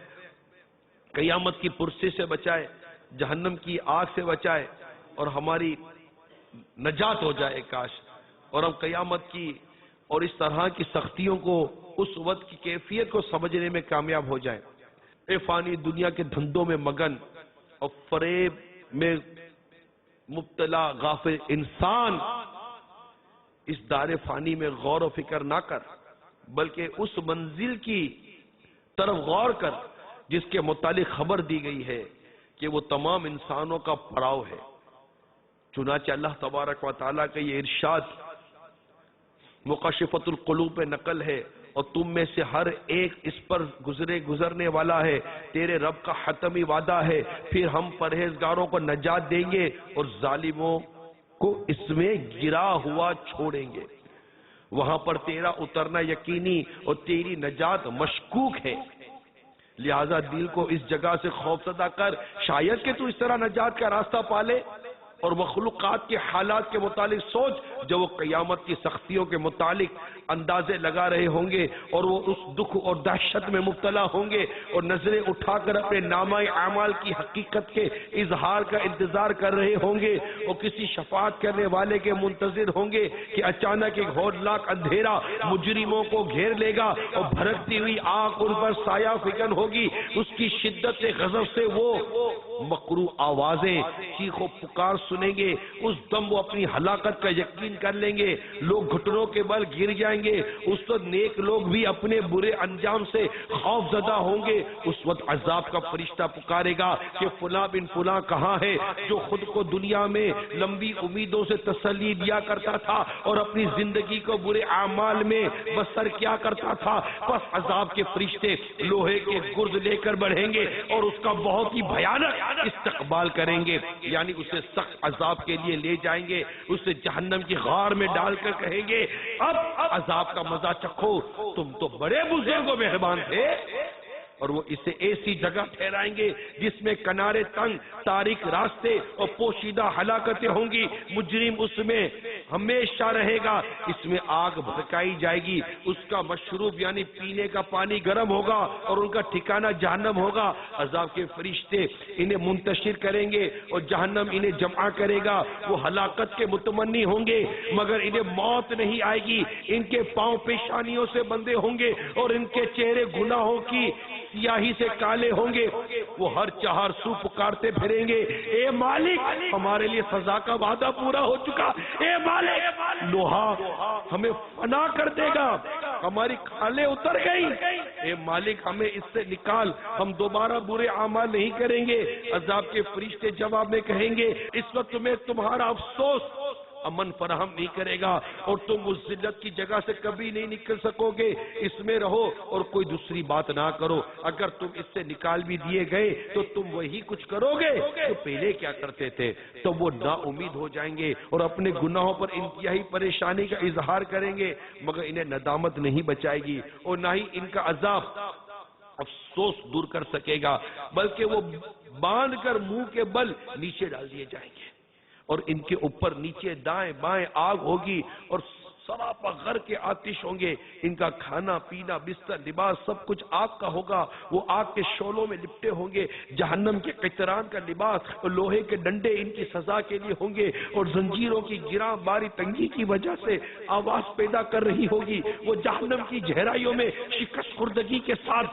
قیامت کی پرسی سے بچائے، جہنم کی آگ سے بچائے، اور ہماری نجات ہو جائے کاش، اور ہم قیامت کی اور اس طرح کی سختیوں کو، اس وقت کی کیفیت کو سمجھنے میں کامیاب ہو جائیں۔ اے فانی دنیا کے دھندوں میں مگن اور فریب میں مبتلا غافل انسان، اس دار فانی میں غور و فکر نہ کر، بلکہ اس منزل کی طرف غور کر جس کے متعلق خبر دی گئی ہے کہ وہ تمام انسانوں کا پڑاؤ ہے۔ چنانچہ اللہ تبارک و تعالیٰ کا یہ ارشاد مکشفۃ القلوب پہ نقل ہے، اور تم میں سے ہر ایک اس پر گزرنے والا ہے، تیرے رب کا حتمی وعدہ ہے، پھر ہم پرہیزگاروں کو نجات دیں گے اور ظالموں کو اس میں گرا ہوا چھوڑیں گے۔ وہاں پر تیرا اترنا یقینی اور تیری نجات مشکوک ہے، لہذا دل کو اس جگہ سے خوف زدہ کر، شاید کہ تو اس طرح نجات کا راستہ پالے، اور مخلوقات کے حالات کے متعلق سوچ جو وہ قیامت کی سختیوں کے متعلق اندازے لگا رہے ہوں گے، اور وہ اس دکھ اور دہشت میں مبتلا ہوں گے، اور نظریں اٹھا کر اپنے نامہ اعمال کی حقیقت کے اظہار کا انتظار کر رہے ہوں گے، اور کسی شفاعت کرنے والے کے منتظر ہوں گے کہ اچانک ایک ہولناک اندھیرا مجرموں کو گھیر لے گا اور بھڑکتی ہوئی آگ ان پر سایہ فکن ہوگی۔ اس کی شدت سے غضب سے وہ مکروہ آوازیں چیخ و پکار سنیں گے، اس دم وہ اپنی ہلاکت کا یقین یقین کر لیں گے، لوگ گھٹنوں کے بل گر جائیں گے، اس وقت نیک لوگ بھی اپنے برے انجام سے خوف زدہ ہوں گے۔ اس وقت عذاب کا فرشتہ پکارے گا کہ فلاں بن فلاں کہاں ہے، جو خود کو دنیا میں لمبی امیدوں سے تسلی دیا کرتا تھا اور اپنی زندگی کو برے اعمال میں بسر کیا کرتا تھا۔ پس عذاب کے فرشتے لوہے کے گرد لے کر بڑھیں گے اور اس کا بہت ہی بھیانک استقبال کریں گے، یعنی اسے سخت عذاب کے لیے لے جائیں گے، اسے جہنم کی غار میں ڈال کر کہیں گے اب عذاب کا مزہ چکھو، تم تو بڑے بزرگ و مہربان تھے۔ اور وہ اسے ایسی جگہ ٹھہرائیں گے جس میں کنارے تنگ، تاریک راستے اور پوشیدہ ہلاکتیں ہوں گی۔ مجرم اس میں ہمیشہ رہے گا، اس میں آگ بھڑکائی جائے گی، اس کا مشروب یعنی پینے کا پانی گرم ہوگا اور ان کا ٹھکانہ جہنم ہوگا۔ عذاب کے فرشتے انہیں منتشر کریں گے اور جہنم انہیں جمع کرے گا۔ وہ ہلاکت کے متمنی ہوں گے مگر انہیں موت نہیں آئے گی، ان کے پاؤں پیشانیوں سے بندھے ہوں گے اور ان کے چہرے گناہوں کی سیاہی سے کالے ہوں گے۔ وہ ہر چہار سو پکارتے پھریں گے، اے مالک ہمارے لیے سزا کا وعدہ پورا ہو چکا، اے مالک لوہا ہمیں فنا کر دے گا، ہماری کھالیں اتر گئی، اے مالک ہمیں اس سے نکال، ہم دوبارہ برے اعمال نہیں کریں گے۔ عذاب کے فرشتے جواب میں کہیں گے اس وقت تمہیں تمہارا افسوس امن فراہم نہیں کرے گا اور تم اس ذلت کی جگہ سے کبھی نہیں نکل سکو گے، اس میں رہو اور کوئی دوسری بات نہ کرو۔ اگر تم اس سے نکال بھی دیے گئے تو تم وہی کچھ کرو گے تو پہلے کیا کرتے تھے۔ تو وہ نا امید ہو جائیں گے اور اپنے گناہوں پر انتہائی پریشانی کا اظہار کریں گے، مگر انہیں ندامت نہیں بچائے گی اور نہ ہی ان کا عذاب افسوس دور کر سکے گا، بلکہ وہ باندھ کر منہ کے بل نیچے ڈال دیے جائیں گے اور ان کے اوپر نیچے دائیں بائیں آگ ہوگی اور سراپا غر کے آتش ہوں گے۔ ان کا کھانا پینا بستر لباس سب کچھ آگ کا ہوگا، وہ آگ کے شعلوں میں لپٹے ہوں گے۔ جہنم کے قطران کا لباس اور لوہے کے ڈنڈے ان کی سزا کے لیے ہوں گے اور زنجیروں کی گراں باری تنگی کی وجہ سے آواز پیدا کر رہی ہوگی۔ وہ جہنم کی گہرائیوں میں شکست خوردگی کے ساتھ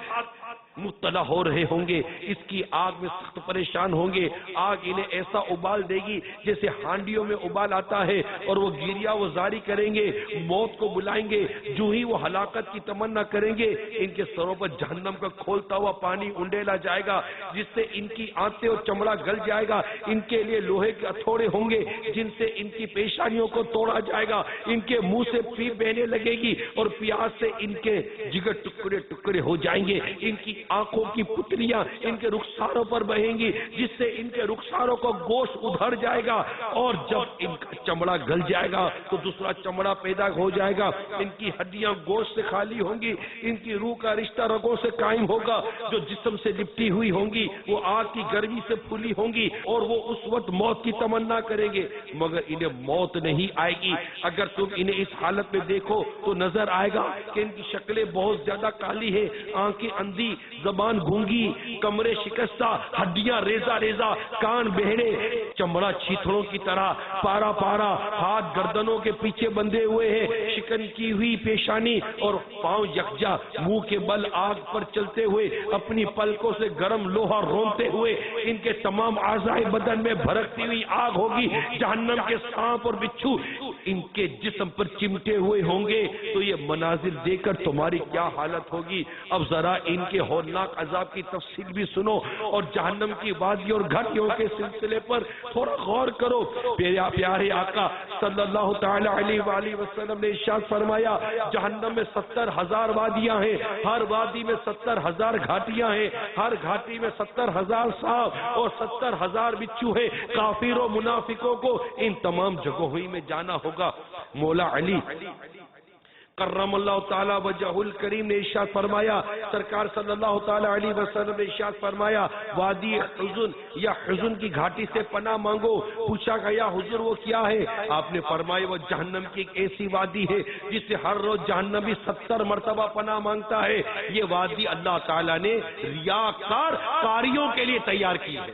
مبتلا ہو رہے ہوں گے، اس کی آگ میں سخت پریشان ہوں گے۔ آگ انہیں ایسا ابال دے گی جیسے ہانڈیوں میں ابال آتا ہے اور وہ گریہ وہ زاری کریں گے، موت کو بلائیں گے۔ جو ہی وہ ہلاکت کی تمنا کریں گے ان کے سروں پر جہنم کا کھولتا ہوا پانی انڈیلا جائے گا جس سے ان کی آنتیں اور چمڑا گل جائے گا۔ ان کے لیے لوہے کے ہتھوڑے ہوں گے جن سے ان کی پیشانیوں کو توڑا جائے گا۔ ان کے منہ سے پیپ بہنے لگے گی اور پیاس سے ان کے جگر ٹکڑے ٹکڑے ہو جائیں گے۔ ان کی آنکھوں کی پتلیاں ان کے رخساروں پر بہیں گی جس سے ان کے رخساروں کو گوشت ادھر جائے گا اور جب ان کا چمڑا گل جائے گا تو دوسرا چمڑا پیدا ہو جائے گا۔ ان کی ہڈیاں گوشت سے خالی ہوں گی، ان کی روح کا رشتہ رگوں سے قائم ہوگا، جو جسم سے لپٹی ہوئی ہوں گی وہ آگ کی گرمی سے پھولی ہوں گی اور وہ اس وقت موت کی تمنا کریں گے مگر انہیں موت نہیں آئے گی۔ اگر تم انہیں اس حالت میں دیکھو تو نظر آئے گا کہ ان کی شکلیں بہت زیادہ کالی ہے، آنکھیں اندھی، زبان گونگی، کمرے شکستہ، ہڈیاں ریزہ ریزہ، کان بہرے، چمڑا چیتڑوں کی طرح پارا پارا، ہاتھ گردنوں کے پیچھے بندھے ہوئے ہیں، شکن کی ہوئی پیشانی اور پاؤں یکجا، منہ کے بل آگ پر چلتے ہوئے، اپنی پلکوں سے گرم لوہا رونتے ہوئے، ان کے تمام اعضاء بدن میں بھڑکتی ہوئی آگ ہوگی۔ جہنم کے سانپ اور بچھو ان کے جسم پر چمٹے ہوئے ہوں گے۔ تو یہ مناظر دیکھ کر تمہاری کیا حالت ہوگی؟ اب ذرا ان کے ہولناک عذاب کی تفصیل بھی سنو اور جہنم کی وادیوں اور گھاٹیوں کے سلسلے پر تھوڑا غور کرو۔ پیارے آقا صلی اللہ تعالی علیہ وآلہ وسلم نے ارشاد فرمایا جہنم میں 70,000 وادیاں ہیں، ہر وادی میں 70,000 گھاٹیاں ہیں، ہر گھاٹی میں 70,000 سانپ اور 70,000 بچھو ہیں۔ کافر و منافقوں کو ان تمام جگہوں میں جانا ہوگا۔ مولا علی کرم اللہ تعالی وجہ الکریم نے ارشاد فرمایا، سرکار صلی اللہ تعالی علیہ وسلم نے ارشاد فرمایا وادی حزن یا حزن کی گھاٹی سے پناہ مانگو۔ پوچھا گیا حضور وہ کیا ہے؟ آپ نے فرمایا وہ جہنم کی ایک ایسی وادی ہے جس سے ہر روز جہنمی 70 مرتبہ پناہ مانگتا ہے۔ یہ وادی اللہ تعالی نے ریاکار قاریوں کے لیے تیار کی ہے۔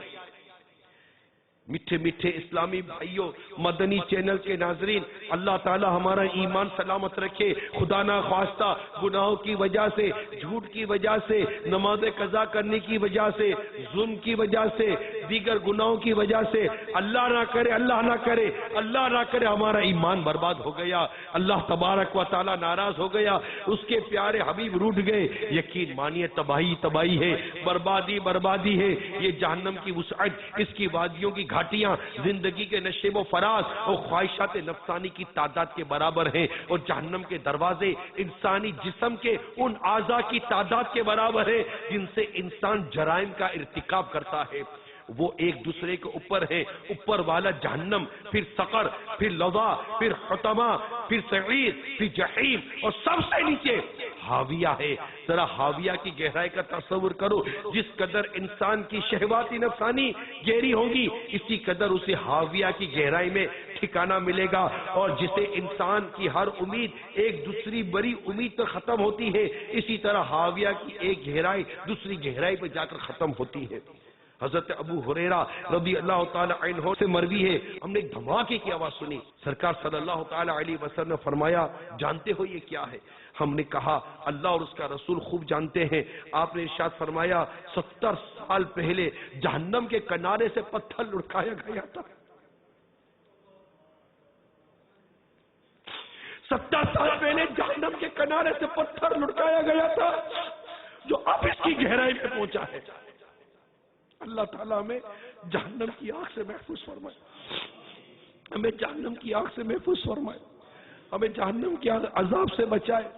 میٹھے میٹھے اسلامی بھائیوں، مدنی چینل کے ناظرین، اللہ تعالی ہمارا ایمان سلامت رکھے۔ خدا نہ خواستہ گناہوں کی وجہ سے، جھوٹ کی وجہ سے، نماز قضا کرنے کی وجہ سے، ظلم کی وجہ سے، دیگر گناہوں کی وجہ سے، اللہ نہ کرے، اللہ نہ کرے، اللہ نہ کرے ہمارا ایمان برباد ہو گیا، اللہ تبارک و تعالی ناراض ہو گیا، اس کے پیارے حبیب روٹھ گئے، یقین مانیے تباہی تباہی ہے، بربادی بربادی ہے۔ یہ جہنم کی وسعت، اس کی وادیوں کی گھاٹیاں زندگی کے نشیب و فراز اور خواہشات نفسانی کی تعداد کے برابر ہیں، اور جہنم کے دروازے انسانی جسم کے ان اعضاء کی تعداد کے برابر ہے جن سے انسان جرائم کا ارتکاب کرتا ہے۔ وہ ایک دوسرے کے اوپر ہے، اوپر والا جہنم، پھر سقر، پھر لظا، پھر حطمہ، پھر سعیر، پھر جحیم، اور سب سے نیچے حاویہ ہے۔ ذرا حاویہ کی گہرائی کا تصور کرو، جس قدر انسان کی شہوات نفسانی گہری ہوگی، اسی قدر اسے حاویہ کی گہرائی میں ٹھکانہ ملے گا، اور جسے انسان کی ہر امید ایک دوسری بڑی امید پر ختم ہوتی ہے، اسی طرح حاویہ کی ایک گہرائی دوسری گہرائی پہ جا کر ختم ہوتی ہے۔ حضرت ابو ہریرہ رضی اللہ تعالی عنہ سے مروی ہے، ہم نے ایک دھماکے کی آواز سنی، سرکار صلی اللہ تعالی علیہ وسلم نے فرمایا جانتے ہو یہ کیا ہے؟ ہم نے کہا اللہ اور اس کا رسول خوب جانتے ہیں۔ آپ نے ارشاد فرمایا 70 سال پہلے جہنم کے کنارے سے پتھر لڑکایا گیا تھا، 70 سال پہلے جہنم کے کنارے سے پتھر لڑکایا گیا تھا، جو اب اس کی گہرائی میں پہنچا ہے۔ اللہ تعالیٰ ہمیں جہنم کی آگ سے محفوظ فرمائے، ہمیں جہنم کی آگ سے محفوظ فرمائے، ہمیں جہنم کی عذاب سے بچائے،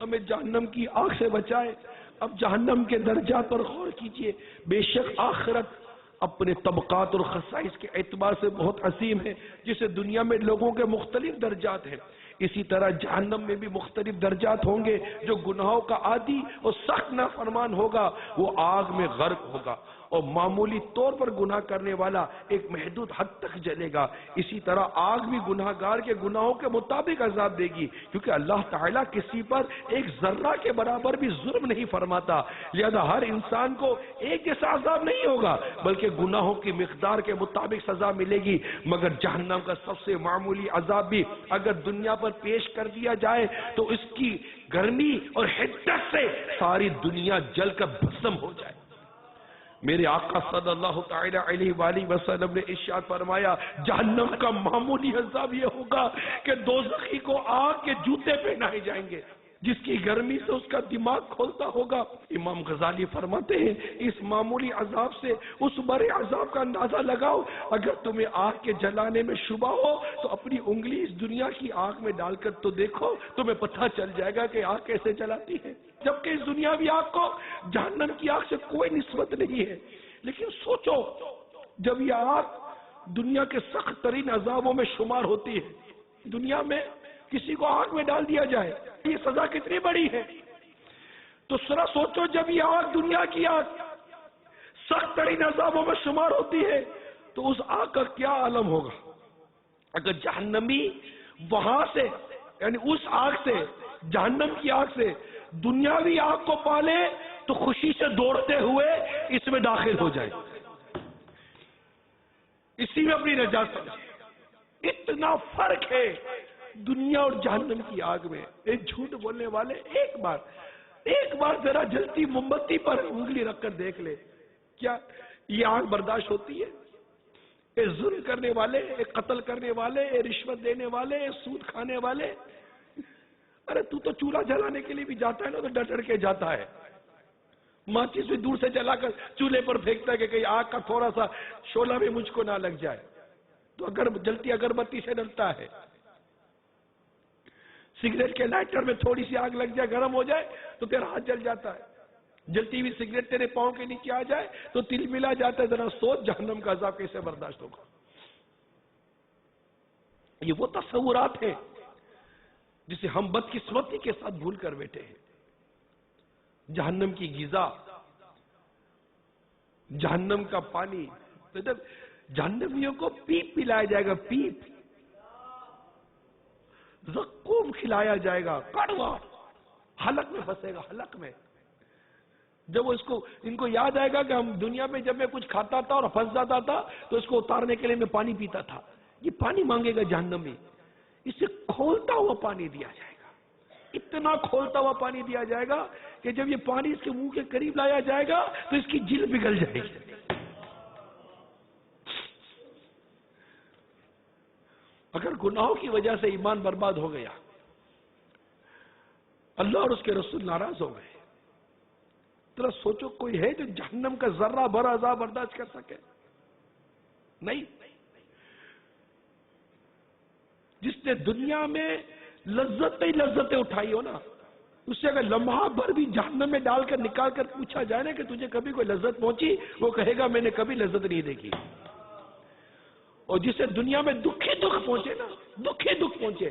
ہمیں جہنم کی آگ سے بچائے۔ اب جہنم کے درجات پر غور کیجئے، بے شک آخرت اپنے طبقات اور خصائص کے اعتبار سے بہت عظیم ہے، جسے دنیا میں لوگوں کے مختلف درجات ہیں، اسی طرح جہنم میں بھی مختلف درجات ہوں گے۔ جو گناہوں کا عادی اور سخت نافرمان ہوگا وہ آگ میں غرق ہوگا، اور معمولی طور پر گناہ کرنے والا ایک محدود حد تک جلے گا۔ اسی طرح آگ بھی گناہگار کے گناہوں کے مطابق عذاب دے گی، کیونکہ اللہ تعالیٰ کسی پر ایک ذرہ کے برابر بھی ظلم نہیں فرماتا، لہذا ہر انسان کو ایک جیسا عذاب نہیں ہوگا، بلکہ گناہوں کی مقدار کے مطابق سزا ملے گی۔ مگر جہنم کا سب سے معمولی عذاب بھی اگر دنیا پر پیش کر دیا جائے تو اس کی گرمی اور حدت سے ساری دنیا جل کر بھسم ہو جائے۔ میرے آقا صلی اللہ تعالی علیہ وآلہ وسلم نے ارشاد فرمایا جہنم کا معمولی عذاب یہ ہوگا کہ دوزخی کو آگ کے جوتے پہنائے جائیں گے، جس کی گرمی سے اس کا دماغ کھولتا ہوگا۔ امام غزالی فرماتے ہیں اس معمولی عذاب سے اس بڑے عذاب کا اندازہ لگاؤ۔ اگر تمہیں آگ کے جلانے میں شبہ ہو تو اپنی انگلی اس دنیا کی آگ میں ڈال کر تو دیکھو، تمہیں پتہ چل جائے گا کہ آگ کیسے جلاتی ہے، جبکہ اس دنیاوی آگ کو جہنم کی آگ سے کوئی نسبت نہیں ہے۔ لیکن سوچو جب یہ آگ دنیا کے سخت ترین عذابوں میں شمار ہوتی ہے، دنیا میں کسی کو آگ میں ڈال دیا جائے، یہ سزا کتنی بڑی ہے۔ تو ذرا سوچو جب یہ آگ دنیا کی آگ سخت ترین عذابوں میں شمار ہوتی ہے تو اس آگ کا کیا عالم ہوگا۔ اگر جہنمی وہاں سے یعنی اس آگ سے، جہنم کی آگ سے دنیاوی آگ کو پالے تو خوشی سے دوڑتے ہوئے اس میں داخل ہو جائے، اسی میں اپنی نجات سمجھے۔ اتنا فرق ہے دنیا اور جہنم کی آگ میں۔ ایک جھوٹ بولنے والے ایک بار ذرا جلتی موم بتی پر انگلی رکھ کر دیکھ لے، کیا یہ آگ برداشت ہوتی ہے؟ اے ظلم کرنے والے، اے قتل کرنے والے، اے رشوت دینے والے، اے سود کھانے والے، ارے تو چولہا جلانے کے لیے بھی جاتا ہے نا تو ڈر کے جاتا ہے، ماچس بھی دور سے جلا کر چولہے پر پھینکتا ہے کہ کہیں آگ کا تھوڑا سا شعلہ بھی مجھ کو نہ لگ جائے، تو جلتی اگربتی سے ڈلتا ہے۔ سگریٹ کے لائٹر میں تھوڑی سی آگ لگ جائے، گرم ہو جائے تو تیرا ہاتھ جل جاتا ہے، جلتی ہوئی سگریٹ تیرے پاؤں کے نیچے آ جائے تو تل ملا جاتا ہے۔ ذرا سوچ جہنم کا عذاب کیسے برداشت ہوگا۔ یہ وہ تصورات ہیں جسے ہم بدقسمتی کے ساتھ بھول کر بیٹھے ہیں۔ جہنم کی غذا، جہنم کا پانی، جہنمیوں کو پیپ پلایا جائے گا، پیپ، زقوم کھلایا جائے گا، کڑوا، حلق میں پھنسے گا، حلق میں۔ جب ان کو یاد آئے گا کہ ہم دنیا میں جب میں کچھ کھاتا تھا اور پھنس جاتا تھا تو اس کو اتارنے کے لیے میں پانی پیتا تھا، یہ پانی مانگے گا جہنم میں، اسے کھولتا ہوا پانی دیا جائے گا، اتنا کھولتا ہوا پانی دیا جائے گا کہ جب یہ پانی اس کے منہ کے قریب لایا جائے گا تو اس کی جلد پگھل جائے گی۔ اگر گناہوں کی وجہ سے ایمان برباد ہو گیا، اللہ اور اس کے رسول ناراض ہو گئے، ذرا سوچو کوئی ہے جو جہنم کا ذرہ بھر عذاب برداشت کر سکے؟ نہیں۔ جس نے دنیا میں لذتیں اٹھائی ہو نا، اس سے اگر لمحہ بھر بھی جہنم میں ڈال کر نکال کر پوچھا جائے نا کہ تجھے کبھی کوئی لذت پہنچی، وہ کہے گا میں نے کبھی لذت نہیں دیکھی۔ اور جسے دنیا میں دکھ پہنچے نا، دکھ پہنچے،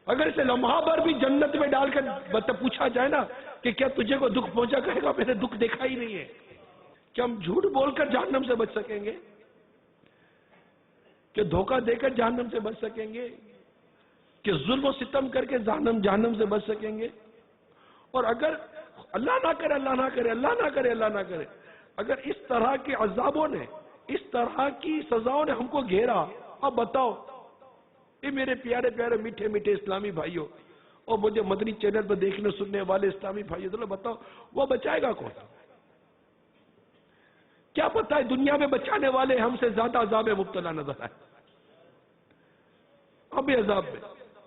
اگر اسے لمحہ بھر بھی جنت میں ڈال کر پوچھا جائے نا کہ کیا تجھے کو دکھ پہنچا، کہے گا میں نے دکھ دیکھا ہی نہیں ہے۔ کیا ہم جھوٹ بول کر جہنم سے بچ سکیں گے؟ کہ دھوکہ دے کر جہنم سے بچ سکیں گے؟ کہ ظلم و ستم کر کے جہنم سے بچ سکیں گے؟ اور اگر اللہ نہ کرے اللہ نہ کرے اللہ نہ کرے اللہ نہ کرے، اگر اس طرح کے عذابوں نے، اس طرح کی سزاؤں نے ہم کو گھیرا، اب بتاؤ یہ میرے پیارے پیارے میٹھے میٹھے اسلامی بھائیوں اور مجھے مدنی چینل پر دیکھنے سننے والے اسلامی بھائیوں، ذرا بتاؤ وہ بچائے گا کون؟ کیا پتہ ہے دنیا میں بچانے والے ہم سے زیادہ عذاب میں مبتلا نظر آئے، ہم بھی عذاب میں،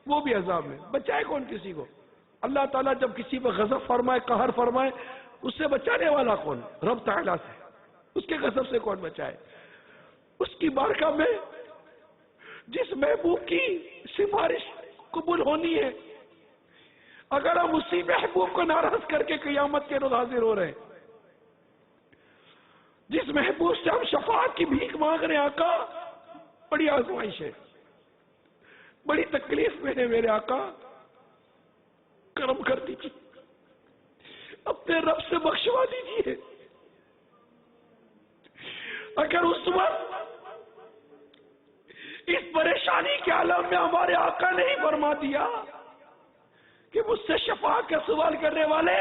وہ بھی عذاب میں، بچائے کون کسی کو؟ اللہ تعالیٰ جب کسی پر غضب فرمائے، قہر فرمائے، اس سے بچانے والا کون؟ رب تعالیٰ سے، اس کے غضب سے کون بچائے؟ اس کی بارگاہ میں جس محبوب کی سفارش قبول ہونی ہے، اگر ہم اسی محبوب کو ناراض کر کے قیامت کے روز حاضر ہو رہے ہیں، جس محبوب سے ہم شفاعت کی بھیک مانگ رہے ہیں، آقا بڑی آزمائش ہے، بڑی تکلیف میں ہے میرے آقا، کرم کر دیجیے، اپنے رب سے بخشوا دیجیے۔ اگر اس وقت اس پریشانی کے عالم میں ہمارے آقا نے ہی فرما دیا کہ مجھ سے شفاعت کا سوال کرنے والے،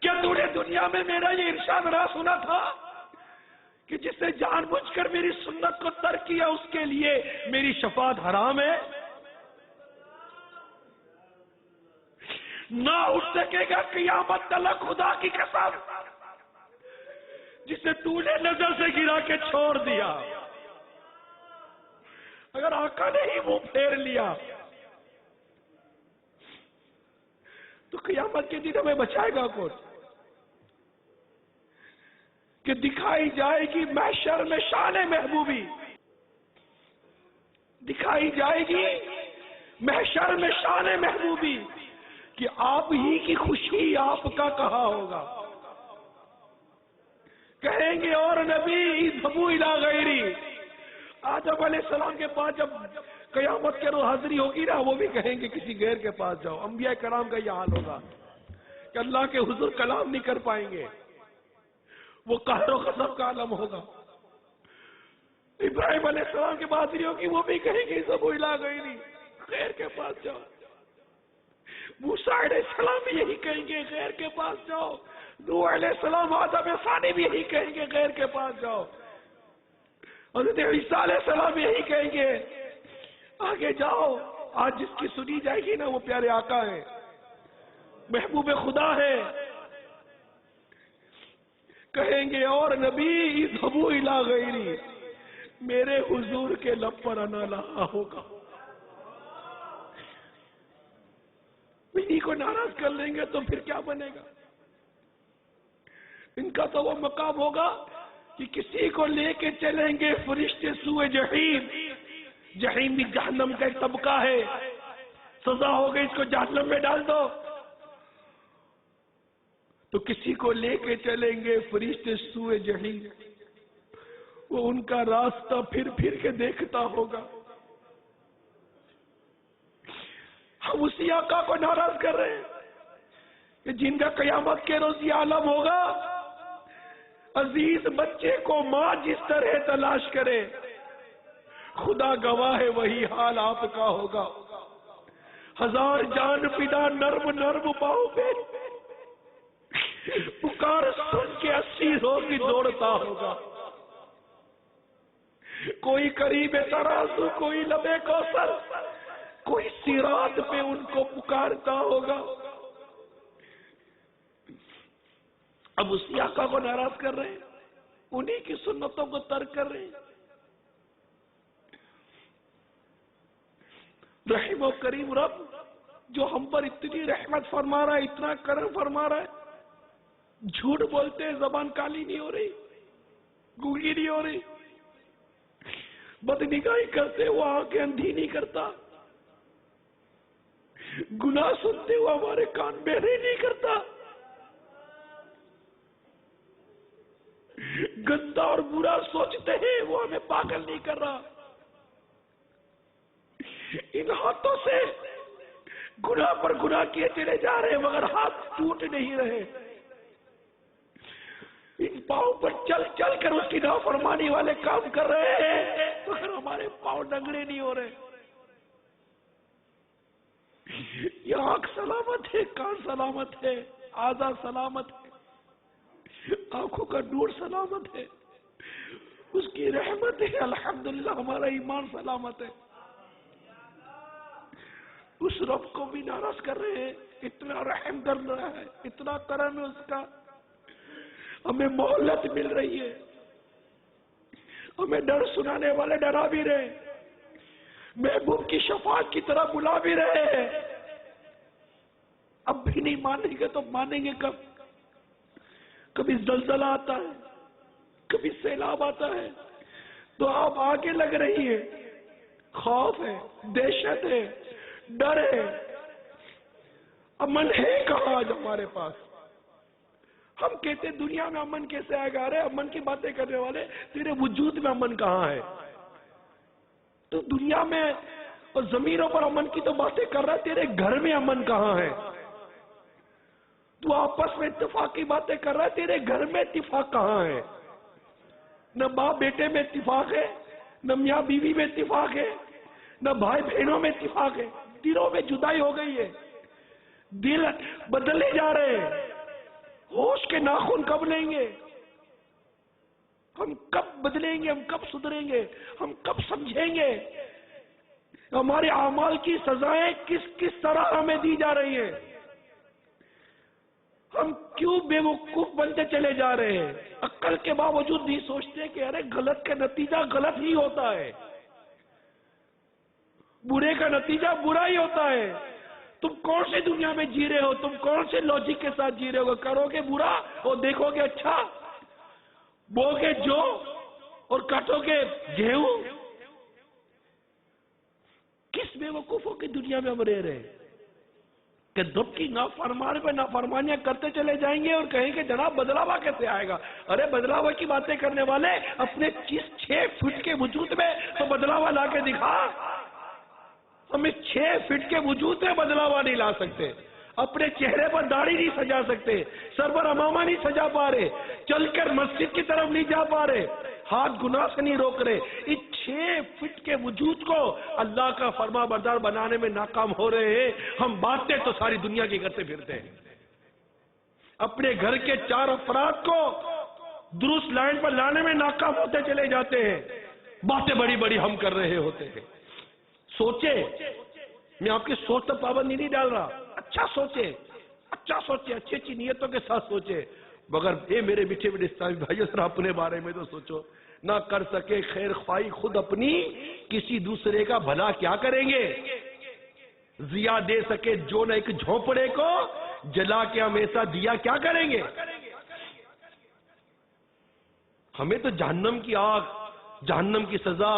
کیا تو نے دنیا میں میرا یہ ارشاد نہ سنا تھا کہ جس نے جان بوجھ کر میری سنت کو ترک کیا اس کے لیے میری شفاعت حرام ہے؟ نہ اٹھ سکے گا قیامت تلک، خدا کی قسم، جسے تو نے نظر سے گرا کے چھوڑ دیا۔ اگر آقا نے ہی منہ پھیر لیا تو قیامت کے دن ہمیں بچائے گا کون؟ کہ دکھائی جائے گی محشر میں شان محبوبی، دکھائی جائے گی محشر میں شان محبوبی کہ آپ ہی کی خوشی آپ کا کہا ہوگا۔ کہیں گے اور نبی اذهبوا الی غیری، آدم علیہ السلام کے پاس جب قیامت کے روز حاضری ہوگی نا، وہ بھی کہیں گے کسی غیر کے پاس جاؤ۔ انبیاء کرام کا یہ حال ہوگا کہ اللہ کے حضور کلام نہیں کر پائیں گے، وہ قہر و غضب کا عالم ہوگا۔ ابراہیم علیہ السلام کی حاضری ہوگی، وہ بھی کہیں گے اذهبوا الی غیری، غیر کے پاس جاؤ۔ موسیٰ علیہ السلام بھی یہی کہیں گے، غیر کے پاس جاؤ۔ نوح علیہ السلام، آدم ثانی بھی یہی کہیں گے، غیر کے پاس جاؤ۔ حضرت عیسیٰ علیہ السلام یہی کہیں گے، آگے جاؤ۔ آج جس کی سنی جائے گی نا وہ پیارے آقا ہے، محبوب خدا ہے۔ کہیں گے اور نبی اذهبوا الی غیری، میرے حضور کے لب پر انا لہا ہوگا۔ انہی کو ناراض کر لیں گے تو پھر کیا بنے گا؟ ان کا تو وہ مقام ہوگا کہ کسی کو لے کے چلیں گے فرشتے سوئے جہنم، جہنم بھی جہنم کا ایک طبقہ ہے، سزا ہو گئی اس کو جہنم میں ڈال دو، تو کسی کو لے کے چلیں گے فرشتے سوئے جہنم، وہ ان کا راستہ پھر پھر کے دیکھتا ہوگا۔ ہم اسی آقا کو ناراض کر رہے ہیں کہ جن کا قیامت کے روز یہ عالم ہوگا، عزیز بچے کو ماں جس طرح تلاش کرے، خدا گواہ ہے وہی حال آپ کا ہوگا۔ ہزار جان فدا نرم نرم پاؤں پہ پکار سن کے 80 روز بھی دوڑتا ہوگا. کوئی قریب ترازو، کوئی لبے کوثر، کوئی صراط پہ ان کو پکارتا ہوگا. اب اسی آقا کو ناراض کر رہے ہیں، انہی کی سنتوں کو ترک کر رہے ہیں. رحیم و کریم رب جو ہم پر اتنی رحمت فرما رہا ہے، اتنا کرم فرما رہا ہے، جھوٹ بولتے ہیں زبان کالی نہیں ہو رہی، گونگی نہیں ہو رہی. بدنگاہی کرتے وہ آنکھیں اندھی نہیں کرتا. گناہ سنتے ہوئے ہمارے کان بہرے نہیں کرتا. گندا اور برا سوچتے ہیں وہ ہمیں پاگل نہیں کر رہا. ان ہاتھوں سے گناہ پر گناہ کیے چلے جا رہے ہیں مگر ہاتھ ٹوٹ نہیں رہے. ان پاؤں پر چل چل کر اس کی نافرمانی والے کام کر رہے ہیں مگر ہمارے پاؤں ننگڑے نہیں ہو رہے. یہ آنکھ سلامت ہے، کان سلامت ہے، اعضاء سلامت ہے، آنکھوں کا نور سلامت ہے، اس کی رحمت ہے. الحمدللہ ہمارا ایمان سلامت ہے. اس رب کو بھی ناراض کر رہے ہیں. اتنا رحم کر رہا ہے، اتنا کرم ہے اس کا. ہمیں مہلت مل رہی ہے، ہمیں ڈر سنانے والے ڈرا بھی رہے، محبوب کی شفاعت کی طرح بلا بھی رہے ہیں. اب بھی نہیں مانیں گے تو مانیں گے کب؟ کبھی زلزلہ آتا ہے، کبھی سیلاب آتا ہے تو آپ آگے لگ رہی ہے. خوف ہے، دہشت ہے، ڈر ہے. امن ہے کہاں آج ہمارے پاس؟ ہم کہتے دنیا میں امن کیسے آئے گا؟ ارے امن کی باتیں کرنے والے، تیرے وجود میں امن کہاں ہے؟ تو دنیا میں اور زمینوں پر امن کی تو باتیں کر رہا ہے، تیرے گھر میں امن کہاں ہے؟ تو آپس میں اتفاق کی باتیں کر رہا ہے، تیرے گھر میں اتفاق کہاں ہے؟ نہ باپ بیٹے میں اتفاق ہے، نہ میاں بیوی میں اتفاق ہے، نہ بھائی بہنوں میں اتفاق ہے. دلوں میں جدائی ہو گئی ہے، دل بدلے جا رہے ہیں. ہوش کے ناخن کب لیں گے؟ ہم کب بدلیں گے؟ ہم کب سدھریں گے؟ ہم کب سمجھیں گے؟ ہمارے اعمال کی سزائیں کس طرح ہمیں دی جا رہی ہیں؟ ہم کیوں بے وقوف بنتے چلے جا رہے ہیں؟ عقل کے باوجود نہیں سوچتے کہ ارے غلط کا نتیجہ غلط ہی ہوتا ہے، برے کا نتیجہ برا ہی ہوتا ہے. تم کون سی دنیا میں جی رہے ہو؟ تم کون سے لاجک کے ساتھ جی رہے ہو؟ کرو گے برا اور دیکھو گے اچھا، بو گے جو اور کاٹو گے گیہوں. کس بے وقوفوں کی دنیا میں ہم رہ رہے ہیں کہ دب کی نافرمانی پہ نافرمانیاں کرتے چلے جائیں گے اور کہیں کہ جناب بدلاوا کیسے آئے گا؟ ارے بدلاوا کی باتیں کرنے والے اپنے 6 فٹ کے وجود میں تو بدلاوا لا کے دکھا. ہمیں 6 فٹ کے وجود میں بدلاوا نہیں لا سکتے، اپنے چہرے پر داڑھی نہیں سجا سکتے، سر پر امامہ نہیں سجا پا رہے، چل کر مسجد کی طرف نہیں جا پا رہے، ہاتھ گناہ سے نہیں روک رہے. اس 6 فٹ کے وجود کو اللہ کا فرما بردار بنانے میں ناکام ہو رہے ہیں. ہم باتیں تو ساری دنیا کی کرتے پھرتے ہیں، اپنے گھر کے 4 افراد کو درست لائن پر لانے میں ناکام ہوتے چلے جاتے ہیں. باتیں بڑی بڑی ہم کر رہے ہوتے ہیں. سوچے، میں آپ کی سوچ پر پابندی نہیں ڈال رہا، اچھا سوچے، اچھی اچھی نیتوں کے ساتھ سوچے. مگر اے میرے میٹھے میٹھے اسلامی بھائیو، ذرا اپنے بارے میں تو سوچو. نہ کر سکے خیر خواہی خود اپنی، کسی دوسرے کا بھلا کیا کریں گے؟ ضیا دے سکے جو نہ ایک جھونپڑے کو، جلا کے ہم ایسا دیا کیا کریں گے؟ ہمیں تو جہنم کی آگ، جہنم کی سزا،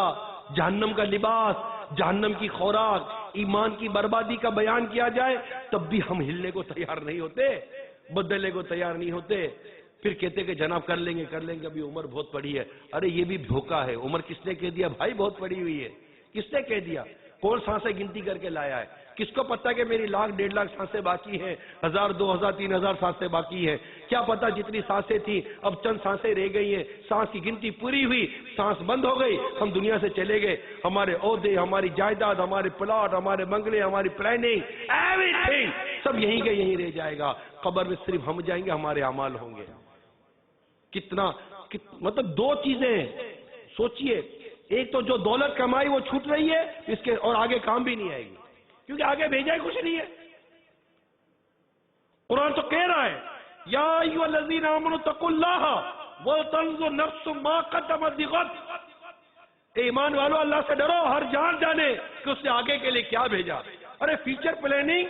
جہنم کا لباس، جہنم کی خوراک، ایمان کی بربادی کا بیان کیا جائے تب بھی ہم ہلنے کو تیار نہیں ہوتے، بدلنے کو تیار نہیں ہوتے. پھر کہتے کہ جناب کر لیں گے ابھی عمر بہت پڑی ہے. ارے یہ بھی دھوکہ ہے. عمر کس نے کہہ دیا؟ بھائی بہت پڑی ہوئی ہے. کس نے کہہ دیا؟ کون سانسیں گنتی کر کے لایا ہے؟ کس کو پتا کہ میری 1,00,000 1,50,000 سانسیں باقی ہیں، 1,000 2,000 3,000 سانسیں باقی ہیں؟ کیا پتا جتنی سانسیں تھیں اب چند سانسیں رہ گئی ہیں، سانس کی گنتی پوری ہوئی، سانس بند ہو گئی، ہم دنیا سے چلے گئے، ہمارے عہدے، ہماری جائیداد، ہمارے پلاٹ، ہمارے بنگلے، ہماری پلاننگ، ایوری تھنگ سب یہیں کے یہیں رہ جائے گا، قبر میں صرف ہم جائیں گے، ہمارے اعمال ہوں گے۔ مطلب دو چیزیں سوچئے، ایک تو جو دولت کمائی وہ چھوٹ رہی ہے اس کے، اور آگے کام بھی نہیں آئے گی، کیونکہ آگے بھیجا ہی کچھ نہیں ہے۔ قرآن تو کہہ رہا ہے یا ایھا الذین آمنوا اتقوا اللہ ولتنظر نفس ما قدمت لغد، اے ایمان والو اللہ سے ڈرو، ہر جان جانے کہ اس نے آگے کے لیے کیا بھیجا۔ ارے فیوچر پلاننگ،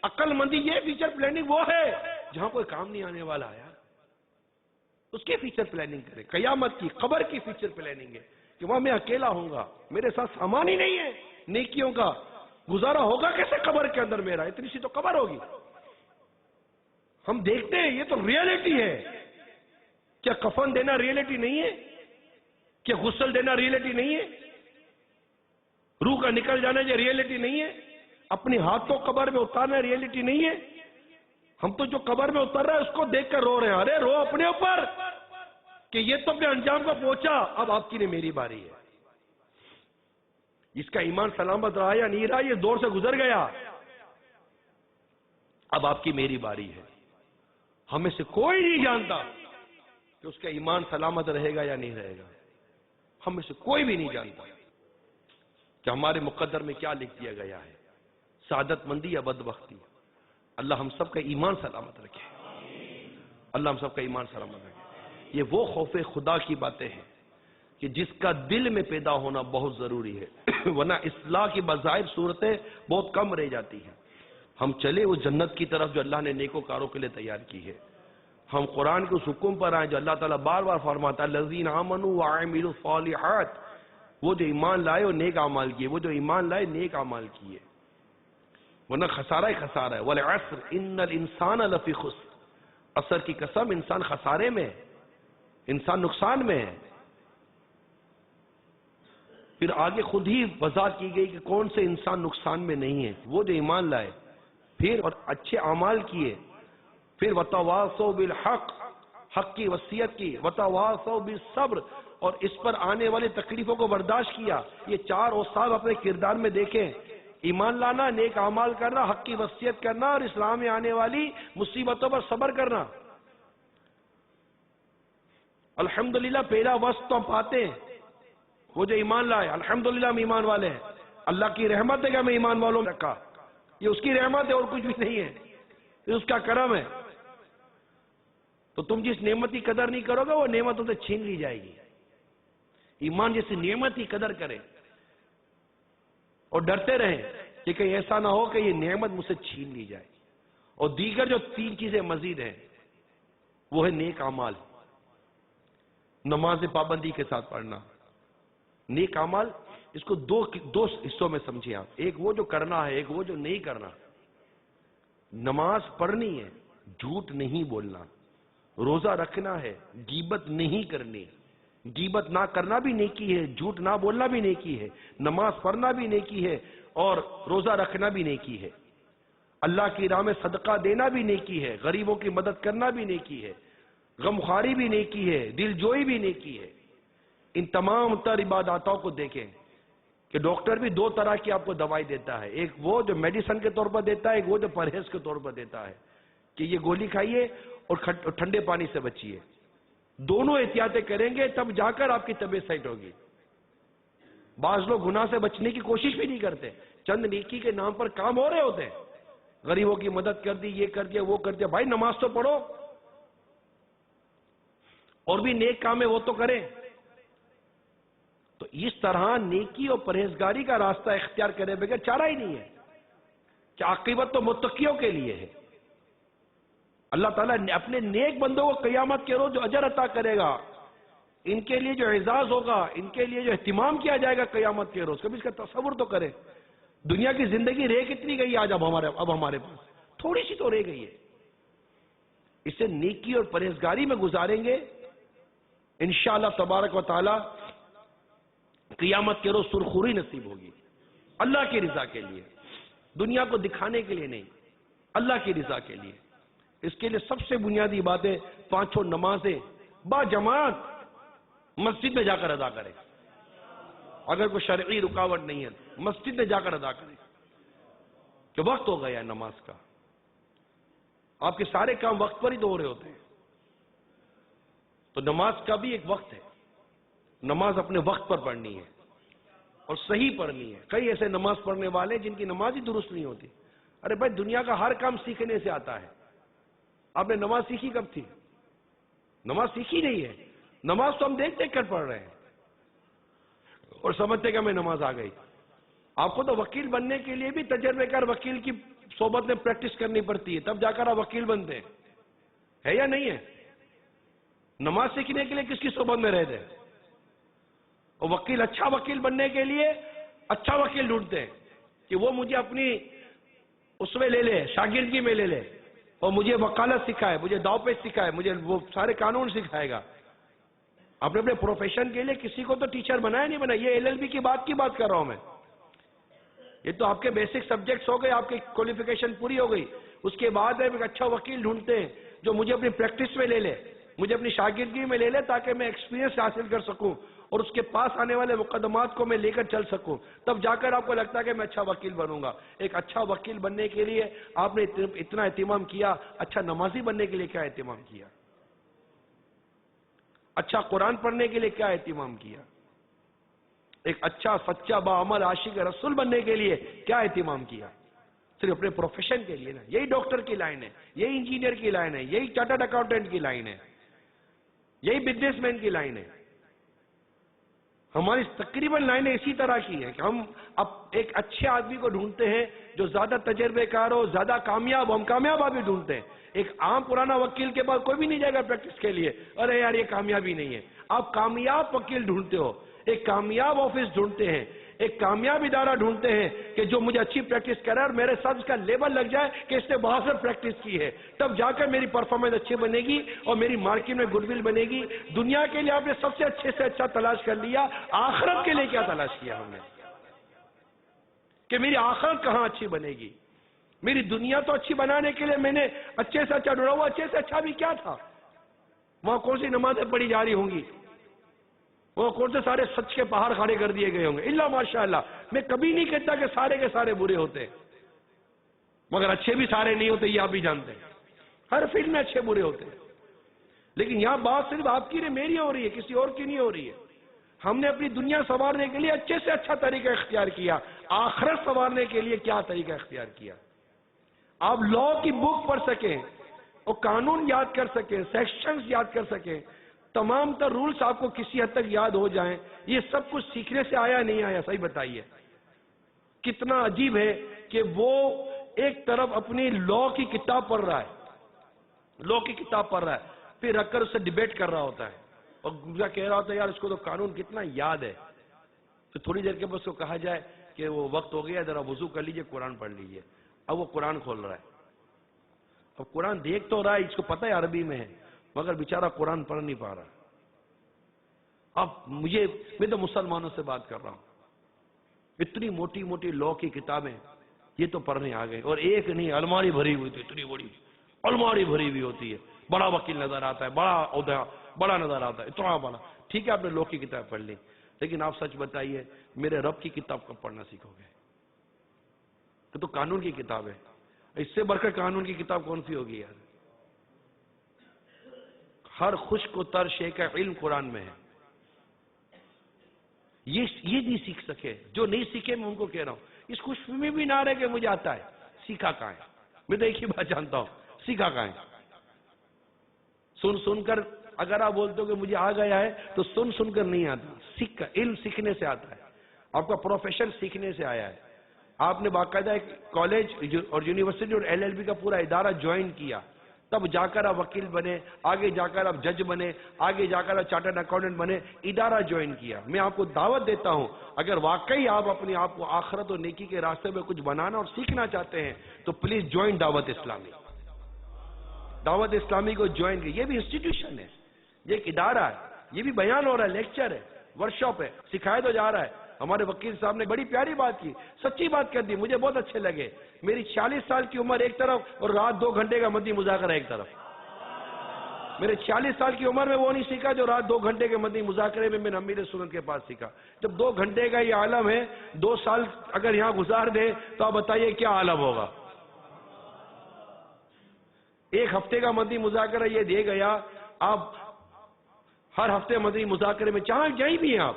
عقل مندی یہ فیوچر پلاننگ وہ ہے جہاں کوئی کام نہیں آنے والا ہے، اس کی فیوچر پلاننگ کرے۔ قیامت کی، قبر کی فیوچر پلاننگ ہے کہ وہاں میں اکیلا ہوں گا، میرے ساتھ سامان ہی نہیں ہے نیکیوں کا، گزارا ہوگا کیسے قبر کے اندر میرا؟ اتنی سی تو قبر ہوگی۔ ہم دیکھتے ہیں یہ تو ریئلٹی ہے، کیا کفن دینا ریئلٹی نہیں ہے؟ کیا غسل دینا ریئلٹی نہیں ہے؟ روح کا نکل جانا یہ ریئلٹی نہیں ہے؟ اپنی ہاتھوں قبر میں اتارنا ریئلٹی نہیں ہے؟ ہم تو جو قبر میں اتر رہا ہے اس کو دیکھ کر رو رہے ہیں، ارے رو اپنے اوپر کہ یہ تو اپنے انجام کو پہنچا، اب آپ کی نے میری باری ہے۔ اس کا ایمان سلامت رہا یا نہیں رہا یہ دور سے گزر گیا، اب آپ کی میری باری ہے۔ ہمیں سے کوئی نہیں جانتا کہ اس کا ایمان سلامت رہے گا یا نہیں رہے گا، ہمیں سے کوئی بھی نہیں جانتا کہ ہمارے مقدر میں کیا لکھ دیا گیا ہے، سعادت مندی یا بدبختی۔ اللہ ہم سب کا ایمان سلامت رکھے، اللہ ہم سب کا ایمان سلامت رکھے۔ یہ وہ خوف خدا کی باتیں ہیں کہ جس کا دل میں پیدا ہونا بہت ضروری ہے، ورنہ اصلاح کی بظاہر صورتیں بہت کم رہ جاتی ہیں۔ ہم چلے اس جنت کی طرف جو اللہ نے نیکوکاروں کے لیے تیار کی ہے، ہم قرآن کے اس حکم پر آئیں جو اللہ تعالیٰ بار بار فرماتا ہے الذین آمنوا وعملوا الصالحات، وہ جو ایمان لائے اور نیک اعمال کیے، وہ جو ایمان لائے نیک اعمال کیے، ورنہ خسارہ ہی خسارہ ہے۔ والعصر ان الانسان لفی خسر، عصر کی قسم انسان خسارے میں ہے، انسان نقصان میں ہے۔ پھر آگے خود ہی وضاحت کی گئی کہ کون سے انسان نقصان میں نہیں ہے، وہ جو ایمان لائے پھر اور اچھے اعمال کیے، پھر وتواصوا بالحق، حق کی وصیت کی، وتواصوا بالصبر، اور اس پر آنے والی تکلیفوں کو برداشت کیا۔ یہ چار اوصاف اپنے کردار میں دیکھیں، ایمان لانا، نیک اعمال کرنا، حق کی وصیت کرنا، اور اسلام میں آنے والی مصیبتوں پر صبر کرنا۔ الحمدللہ پہلا وصف تو ہم پاتے ہیں، وہ جو ایمان لائے، الحمدللہ ہم ایمان والے ہیں، اللہ کی رحمت ہے کہ ہمیں ایمان والوں میں رکھا، یہ اس کی رحمت ہے اور کچھ بھی نہیں ہے، یہ اس کا کرم ہے۔ تو تم جس نعمت کی قدر نہیں کرو گے وہ نعمت تم سے چھین لی جائے گی۔ ایمان جیسی نعمت کی قدر کرے اور ڈرتے رہیں کہ کہیں ایسا نہ ہو کہ یہ نعمت مجھ سے چھین لی جائے۔ اور دیگر جو تین چیزیں مزید ہیں وہ ہے نیک اعمال، نماز پابندی کے ساتھ پڑھنا۔ نیک اعمال اس کو دو حصوں میں سمجھیں آپ، ایک وہ جو کرنا ہے، ایک وہ جو نہیں کرنا۔ نماز پڑھنی ہے، جھوٹ نہیں بولنا، روزہ رکھنا ہے، غیبت نہیں کرنی، غیبت نہ کرنا بھی نیکی ہے، جھوٹ نہ بولنا بھی نیکی ہے، نماز پڑھنا بھی نیکی ہے، اور روزہ رکھنا بھی نیکی ہے، اللہ کی راہ میں صدقہ دینا بھی نیکی ہے، غریبوں کی مدد کرنا بھی نیکی ہے، غمخواری بھی نیکی ہے، دل جوئی بھی نیکی ہے۔ ان تمام تر عباداتوں کو دیکھیں کہ ڈاکٹر بھی دو طرح کی آپ کو دوائی دیتا ہے، ایک وہ جو میڈیسن کے طور پر دیتا ہے، ایک وہ جو پرہیز کے طور پر دیتا ہے کہ یہ گولی کھائیے اور ٹھنڈے پانی سے بچیے۔ دونوں احتیاطیں کریں گے تب جا کر آپ کی طبیعت صحیح ہوگی۔ بعض لوگ گناہ سے بچنے کی کوشش بھی نہیں کرتے، چند نیکی کے نام پر کام ہو رہے ہوتے ہیں، غریبوں کی مدد کر دی، یہ کر دیا، وہ کر دیا۔ بھائی نماز تو پڑھو، اور بھی نیک کام ہے وہ تو کریں۔ تو اس طرح نیکی اور پرہیزگاری کا راستہ اختیار کرے بغیر چارہ ہی نہیں ہے کہ عاقبت تو متقیوں کے لیے ہے۔ اللہ تعالیٰ اپنے نیک بندوں کو قیامت کے روز جو اجر عطا کرے گا، ان کے لیے جو اعزاز ہوگا، ان کے لیے جو اہتمام کیا جائے گا قیامت کے روز، کبھی اس کا تصور تو کریں۔ دنیا کی زندگی رہ کتنی گئی آج اب ہمارے پاس تھوڑی سی تو رہ گئی ہے، اسے نیکی اور پرہیزگاری میں گزاریں گے انشاءاللہ تبارک و تعالی، قیامت کے روز سرخوری نصیب ہوگی۔ اللہ کی رضا کے لیے، دنیا کو دکھانے کے لیے نہیں، اللہ کی رضا کے لیے۔ اس کے لیے سب سے بنیادی باتیں 5 نمازیں با جماعت مسجد میں جا کر ادا کریں۔ اگر کوئی شرعی رکاوٹ نہیں ہے مسجد میں جا کر ادا کریں، کہ وقت ہو گیا ہے نماز کا۔ آپ کے سارے کام وقت پر ہی تو ہو رہے ہوتے ہیں، تو نماز کا بھی ایک وقت ہے، نماز اپنے وقت پر پڑھنی ہے اور صحیح پڑھنی ہے۔ کئی ایسے نماز پڑھنے والے جن کی نماز ہی درست نہیں ہوتی۔ ارے بھائی، دنیا کا ہر کام سیکھنے سے آتا ہے۔ آپ نے نماز سیکھی کب تھی؟ نماز سیکھی نہیں ہے، نماز تو ہم دیکھ دیکھ کر پڑھ رہے ہیں اور سمجھتے کہ ہمیں نماز آ گئی۔ آپ کو تو وکیل بننے کے لیے بھی تجربے کار وکیل کی صحبت میں پریکٹس کرنی پڑتی ہے، تب جا کر آپ وکیل بنتے ہیں، ہے یا نہیں ہے؟ نماز سیکھنے کے لیے کس کی صحبت میں رہتے ہیں؟ اور وکیل، اچھا وکیل بننے کے لیے اچھا وکیل ڈھونڈتے ہیں کہ وہ مجھے اپنی اس میں لے لے، شاگردگی میں لے لے، اور مجھے وکالت سکھائے، مجھے داؤ پیچ سکھائے، مجھے وہ سارے قانون سکھائے گا۔ اپنے اپنے پروفیشن کے لیے کسی کو تو ٹیچر بنایا نہیں بنا۔ یہ LLB کی بات کر رہا ہوں میں۔ یہ تو آپ کے بیسک سبجیکٹس ہو گئے، آپ کی کوالیفیکیشن پوری ہو گئی، اس کے بعد ایک اچھا وکیل ڈھونڈتے ہیں جو مجھے اپنی پریکٹس میں لے لے، مجھے اپنی شاگردگی میں لے لے، تاکہ میں ایکسپیرینس حاصل کر سکوں اور اس کے پاس آنے والے مقدمات کو میں لے کر چل سکوں۔ تب جا کر آپ کو لگتا ہے کہ میں اچھا وکیل بنوں گا۔ ایک اچھا وکیل بننے کے لیے آپ نے اتنا اہتمام کیا، اچھا نمازی بننے کے لیے کیا اہتمام کیا؟ اچھا قرآن پڑھنے کے لیے کیا اہتمام کیا؟ ایک اچھا سچا باعمل عاشق رسول بننے کے لیے کیا اہتمام کیا؟ صرف اپنے پروفیشن کے لیے نا۔ یہی ڈاکٹر کی لائن ہے، یہی انجینئر کی لائن ہے، یہی چارٹرڈ اکاؤنٹنٹ کی لائن ہے، یہی بزنس مین کی لائن ہے۔ ہماری تقریباً لائنیں اسی طرح کی ہیں کہ ہم اب ایک اچھے آدمی کو ڈھونڈتے ہیں جو زیادہ تجربے کار ہو، زیادہ کامیاب ہو۔ ہم کامیاب آدمی ڈھونڈتے ہیں۔ ایک عام پرانا وکیل کے پاس کوئی بھی نہیں جائے گا پریکٹس کے لیے، ارے یار یہ کامیابی نہیں ہے۔ آپ کامیاب وکیل ڈھونڈتے ہو، ایک کامیاب آفس ڈھونڈتے ہیں، ایک کامیاب ادارہ ڈھونڈتے ہیں کہ جو مجھے اچھی پریکٹس کرے اور میرے ساتھ اس کا لیبل لگ جائے کہ اس نے بہت سے پریکٹس کی ہے، تب جا کر میری پرفارمنس اچھی بنے گی اور میری مارکیٹ میں گڈ ول بنے گی۔ دنیا کے لیے آپ نے سب سے اچھے سے اچھا تلاش کر لیا، آخرت کے لیے کیا تلاش کیا ہم نے کہ میری آخرت کہاں اچھی بنے گی؟ میری دنیا تو اچھی بنانے کے لیے میں نے اچھے سے اچھا ڈھونڈا، وہ اچھے سے اچھا بھی کیا تھا؟ وہاں کون سی نمازیں پڑھی جا رہی ہوں گی؟ وہ کون سے سارے سچ کے پہاڑ کھڑے کر دیے گئے ہوں گے؟ اللہ ماشاءاللہ، میں کبھی نہیں کہتا کہ سارے کے سارے برے ہوتے ہیں، مگر اچھے بھی سارے نہیں ہوتے، یہ آپ بھی جانتے ہیں۔ ہر فیلڈ میں اچھے برے ہوتے ہیں، لیکن یہاں بات صرف آپ کی نہیں، میری ہو رہی ہے، کسی اور کی نہیں ہو رہی ہے۔ ہم نے اپنی دنیا سنوارنے کے لیے اچھے سے اچھا طریقہ اختیار کیا، آخرت سنوارنے کے لیے کیا طریقہ اختیار کیا؟ آپ لا کی بک پڑھ سکیں اور قانون یاد کر سکیں، سیکشنز یاد کر سکیں، تمام تر رولز آپ کو کسی حد تک یاد ہو جائیں، یہ سب کچھ سیکھنے سے آیا نہیں آیا؟ صحیح بتائیے۔ کتنا عجیب ہے کہ وہ ایک طرف اپنی لا کی کتاب پڑھ رہا ہے، لا کی کتاب پڑھ رہا ہے، پھر رکھ کر اس سے ڈیبیٹ کر رہا ہوتا ہے اور کہہ رہا ہوتا ہے یار اس کو تو قانون کتنا یاد ہے۔ تو تھوڑی دیر کے بعد اس کو کہا جائے کہ وہ وقت ہو گیا، ذرا وضو کر لیجئے، قرآن پڑھ لیجئے۔ اب وہ قرآن کھول رہا ہے، اب قرآن دیکھ تو رہا ہے، اس کو پتہ ہے عربی میں ہے، مگر بیچارہ قرآن پڑھ نہیں پا رہا۔ اب میں تو مسلمانوں سے بات کر رہا ہوں، اتنی موٹی موٹی لا کی کتابیں یہ تو پڑھنے آ گئے، اور ایک نہیں، الماری بھری ہوئی تھی، اتنی بڑی الماری بھری ہوئی ہوتی ہے، بڑا وکیل نظر آتا ہے، بڑا عہدہ بڑا نظر آتا ہے، اتنا بڑا۔ ٹھیک ہے آپ نے لا کی کتاب پڑھ لی، لیکن آپ سچ بتائیے میرے رب کی کتاب کب پڑھنا سیکھو گے؟ تو قانون کی کتاب ہے، اس سے بڑھ کر قانون کی کتاب کون سی ہوگی یار؟ ہر خشک و تر شے کا علم قرآن میں ہے۔ یہ نہیں سیکھ سکے، جو نہیں سیکھے میں ان کو کہہ رہا ہوں، اس خوش میں بھی نہ رہے کہ مجھے آتا ہے، سیکھا کہاں ہے؟ میں تو ایک ہی بات جانتا ہوں، سیکھا کہاں ہے؟ سن کر اگر آپ بولتے ہو کہ مجھے آ گیا ہے تو سن کر نہیں آتا، سیکھ کر، علم سیکھنے سے آتا ہے۔ آپ کا پروفیشن سیکھنے سے آیا ہے۔ آپ نے باقاعدہ ایک کالج اور یونیورسٹی اور LLB کا پورا ادارہ جوائن کیا، تب جا کر آپ وکیل بنے، آگے جا کر آپ جج بنے، آگے جا کر آپ چارٹرڈ اکاؤنٹنٹ بنے، ادارہ جوائن کیا۔ میں آپ کو دعوت دیتا ہوں، اگر واقعی آپ اپنے آپ کو آخرت اور نیکی کے راستے میں کچھ بنانا اور سیکھنا چاہتے ہیں تو پلیز جوائن دعوت اسلامی۔ دعوت اسلامی کو جوائن کی، یہ بھی انسٹیٹیوشن ہے، یہ ایک ادارہ ہے، یہ بھی بیان ہو رہا ہے، لیکچر ہے، ورکشاپ ہے، سکھایا تو جا رہا ہے۔ ہمارے وکیل صاحب نے بڑی پیاری بات کی، سچی بات کر دی، مجھے بہت اچھے لگے. میری 40 سال کی عمر ایک طرف اور رات 2 گھنٹے کا مدنی مذاکرہ ایک طرف. میرے 40 سال کی عمر میں وہ نہیں سیکھا جو رات 2 گھنٹے کے مدنی مذاکرے میں میں نے امیر سنت کے پاس سیکھا. جب 2 گھنٹے کا یہ عالم ہے، 2 سال اگر یہاں گزار دے تو آپ بتائیے کیا عالم ہوگا. ایک ہفتے کا مدنی مذاکرہ یہ دے گیا. آپ ہر ہفتے مدنی مذاکرے میں جہیں بھی ہیں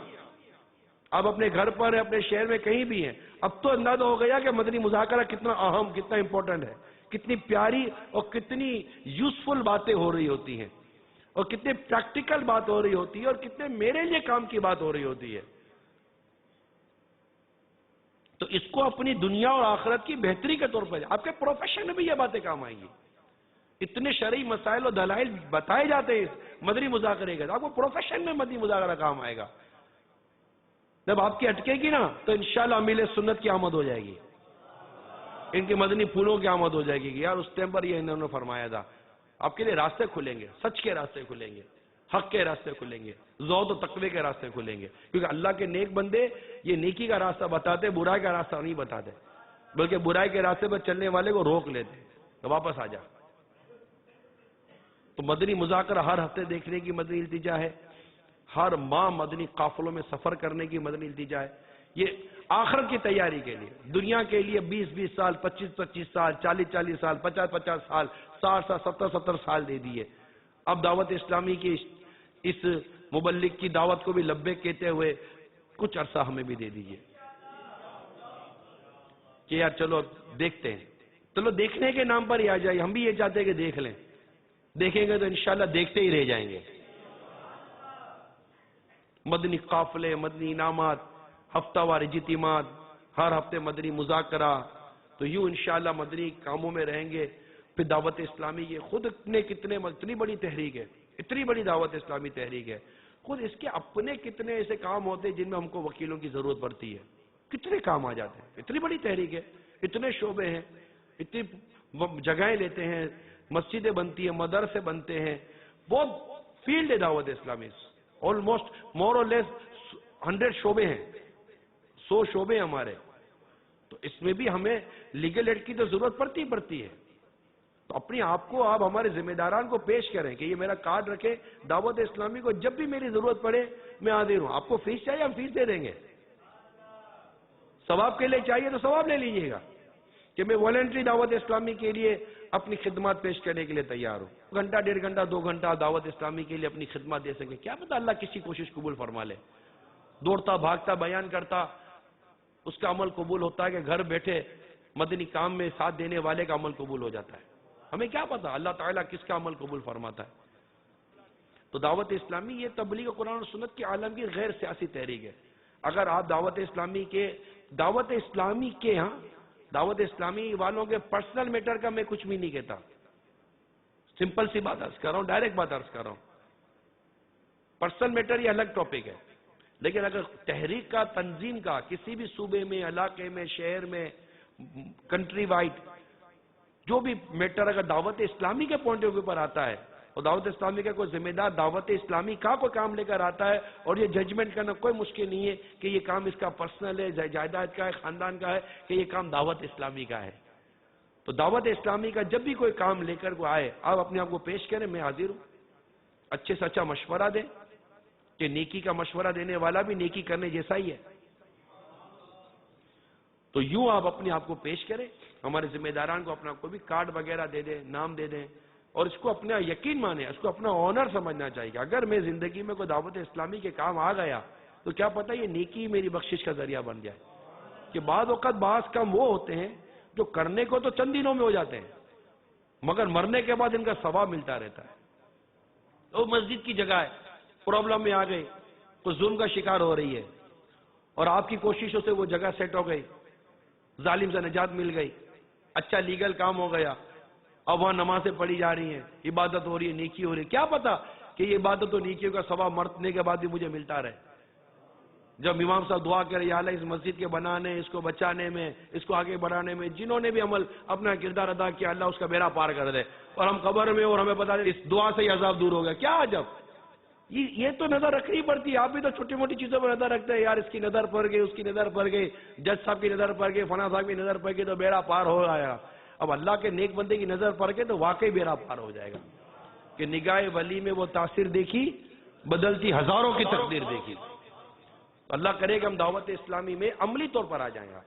آپ اپنے گھر پر ہیں، اپنے شہر میں کہیں بھی ہیں، اب تو اندازہ ہو گیا کہ مدنی مذاکرہ کتنا اہم، کتنا امپورٹنٹ ہے، کتنی پیاری اور کتنی یوزفل باتیں ہو رہی ہوتی ہیں، اور کتنے پریکٹیکل بات ہو رہی ہوتی ہے، اور کتنے میرے لیے کام کی بات ہو رہی ہوتی ہے. تو اس کو اپنی دنیا اور آخرت کی بہتری کے طور پر آپ کے پروفیشن میں بھی یہ باتیں کام آئیں گی. اتنے شرعی مسائل اور دلائل بتائے جاتے ہیں مدنی مذاکرے کے، آپ کو پروفیشن میں مدنی مذاکرہ کام آئے گا. جب آپ کی اٹکے گی نا تو انشاءاللہ امیل سنت کی آمد ہو جائے گی، ان کے مدنی پھولوں کی آمد ہو جائے گی. یار اس ٹائم پر یہ انہوں نے فرمایا تھا. آپ کے لیے راستے کھلیں گے، سچ کے راستے کھلیں گے، حق کے راستے کھلیں گے، زہد و تقوی کے راستے کھلیں گے. کیونکہ اللہ کے نیک بندے یہ نیکی کا راستہ بتاتے، برائی کا راستہ نہیں بتاتے، بلکہ برائی کے راستے پر چلنے والے کو روک لیتے تو واپس آ جا. تو مدنی مذاکرہ ہر ہفتے دیکھنے کی مدنی التجا ہے، ہر ماہ مدنی قافلوں میں سفر کرنے کی مدنی التجا ہے. یہ آخرت کی تیاری کے لیے، دنیا کے لیے 20-20 سال، 25-25 سال، 40-40 سال، 50-50 سال، 60 سال، 70-70 سال دے دیے. اب دعوت اسلامی کی اس مبلغ کی دعوت کو بھی لبیک کہتے ہوئے کچھ عرصہ ہمیں بھی دے دیجئے کہ یار چلو دیکھتے ہیں. چلو دیکھنے کے نام پر ہی آ جائے. ہم بھی یہ چاہتے ہیں کہ دیکھ لیں، دیکھیں گے تو انشاءاللہ دیکھتے ہی رہ جائیں گے. مدنی قافلے، مدنی انعامات، ہفتہ وار اجتماعات، ہر ہفتے مدنی مذاکرہ، تو یوں انشاءاللہ مدنی کاموں میں رہیں گے. پھر دعوت اسلامی یہ خود اتنی بڑی تحریک ہے، اتنی بڑی دعوت اسلامی تحریک ہے، خود اس کے اپنے کتنے ایسے کام ہوتے ہیں جن میں ہم کو وکیلوں کی ضرورت پڑتی ہے. کتنے کام آ جاتے ہیں، اتنی بڑی تحریک ہے، اتنے شعبے ہیں، اتنی جگہیں لیتے ہیں، مسجدیں بنتی ہیں، مدرسے بنتے ہیں، بہت فیلڈ ہے دعوت اسلامی. آلموسٹ مور اور لیس 100 شعبے ہیں، 100 شعبے ہمارے. تو اس میں بھی ہمیں لیگل ایڈ کی تو ضرورت پڑتی ہے. تو اپنی آپ کو آپ ہمارے ذمہ داران کو پیش کریں کہ یہ میرا کارڈ رکھے، دعوت اسلامی کو جب بھی میری ضرورت پڑے میں حاضر ہوں. آپ کو فیس چاہیے، ہم فیس دے دیں گے. ثواب کے لیے چاہیے تو ثواب لے لیجئے گا کہ میں والنٹری دعوت اسلامی کے لیے اپنی خدمات پیش کرنے کے لیے تیار ہوں. گھنٹہ 1.5 گھنٹہ 2 گھنٹہ دعوت اسلامی کے لیے اپنی خدمات دے سکیں. کیا پتہ اللہ کسی کوشش قبول فرما لے. دوڑتا بھاگتا بیان کرتا اس کا عمل قبول ہوتا ہے کہ گھر بیٹھے مدنی کام میں ساتھ دینے والے کا عمل قبول ہو جاتا ہے. ہمیں کیا پتہ اللہ تعالیٰ کس کا عمل قبول فرماتا ہے. تو دعوت اسلامی یہ تبلیغ قرآن و سنت کی عالم کی غیر سیاسی تحریک ہے. اگر آپ دعوت اسلامی والوں کے پرسنل میٹر کا میں کچھ بھی نہیں کہتا، سمپل سی بات عرض کر رہا ہوں، ڈائریکٹ بات عرض کر رہا ہوں. پرسنل میٹر یہ الگ ٹاپک ہے، لیکن اگر تحریک کا، تنظیم کا، کسی بھی صوبے میں، علاقے میں، شہر میں، کنٹری وائڈ جو بھی میٹر اگر دعوت اسلامی کے پوائنٹ آف ویو پر آتا ہے اور دعوت اسلامی کا کوئی ذمہ دار دعوت اسلامی کا کوئی کام لے کر آتا ہے اور یہ ججمنٹ کرنا کوئی مشکل نہیں ہے کہ یہ کام اس کا پرسنل ہے، جائیداد کا ہے، خاندان کا ہے، کہ یہ کام دعوت اسلامی کا ہے. تو دعوت اسلامی کا جب بھی کوئی کام لے کر کوئی آئے، آپ اپنے آپ کو پیش کریں، میں حاضر ہوں. اچھے سے اچھا مشورہ دیں کہ نیکی کا مشورہ دینے والا بھی نیکی کرنے جیسا ہی ہے. تو یوں آپ اپنے آپ کو پیش کریں. ہمارے ذمہ داران کو اپنا کوئی بھی کارڈ وغیرہ دے دیں، نام دے دیں، اور اس کو اپنا یقین مانیں، اس کو اپنا آنر سمجھنا چاہیے کہ اگر میں زندگی میں کوئی دعوت اسلامی کے کام آ گیا تو کیا پتہ یہ نیکی میری بخشش کا ذریعہ بن جائے. کہ بعض اوقات بعض کام وہ ہوتے ہیں جو کرنے کو تو چند دنوں میں ہو جاتے ہیں مگر مرنے کے بعد ان کا ثواب ملتا رہتا ہے. وہ مسجد کی جگہ ہے، پرابلم میں آ گئی، کوئی ظلم کا شکار ہو رہی ہے اور آپ کی کوششوں سے وہ جگہ سیٹ ہو گئی، ظالم سے نجات مل گئی، اچھا لیگل کام ہو گیا، اب وہاں نمازیں پڑھی جا رہی ہیں، عبادت ہو رہی ہے، نیکی ہو رہی ہے. کیا پتا کہ یہ عبادت و نیکیوں کا ثواب مرنے کے بعد بھی مجھے ملتا رہے. جب امام صاحب دعا کرے یا اللہ اس مسجد کے بنانے، اس کو بچانے میں، اس کو آگے بڑھانے میں جنہوں نے بھی عمل اپنا کردار ادا کیا، اللہ اس کا بیڑا پار کر دے، اور ہم قبر میں اور ہمیں پتا اس دعا سے ہی عذاب دور ہو گیا. کیا عجب، یہ تو نظر رکھنی پڑتی ہے. آپ بھی تو چھوٹی موٹی چیزوں پر نظر رکھتے ہیں, یار اس کی نظر پڑ گئی, اس کی نظر پڑ گئی, جج صاحب کی نظر پڑ گئی, فلاں صاحب کی نظر پڑ گئی تو بیڑا پار ہو آیا. اب اللہ کے نیک بندے کی نظر پڑ گئی تو واقعی بیڑا پار ہو جائے گا کہ نگاہ ولی میں وہ تاثیر دیکھی, بدلتی ہزاروں کی تقدیر دیکھی. اللہ کرے کہ ہم دعوت اسلامی میں عملی طور پر آ جائیں گا,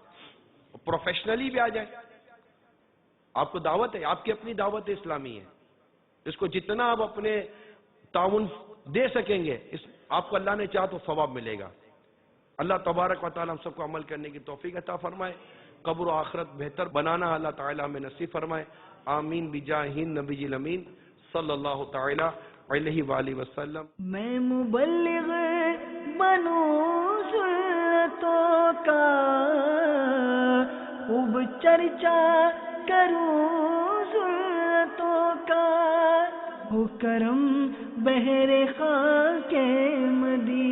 پروفیشنلی بھی آ جائیں. آپ کو دعوت ہے, آپ کی اپنی دعوت اسلامی ہے, اس کو جتنا آپ اپنے تعاون دے سکیں گے آپ کو اللہ نے چاہا تو ثواب ملے گا. اللہ تبارک و تعالی ہم سب کو عمل کرنے کی توفیق عطا فرمائے, قبر و آخرت بہتر بنانا اللہ تعالی ہمیں نصیب فرمائے. آمین بجاہ نبی الامین صلی اللہ تعالی علیہ وآلہ وسلم. میں مبلغ بنوں سنتوں کا, خوب چرچا کروں سنتوں کا, ہو کرم بہر خاک مدینہ.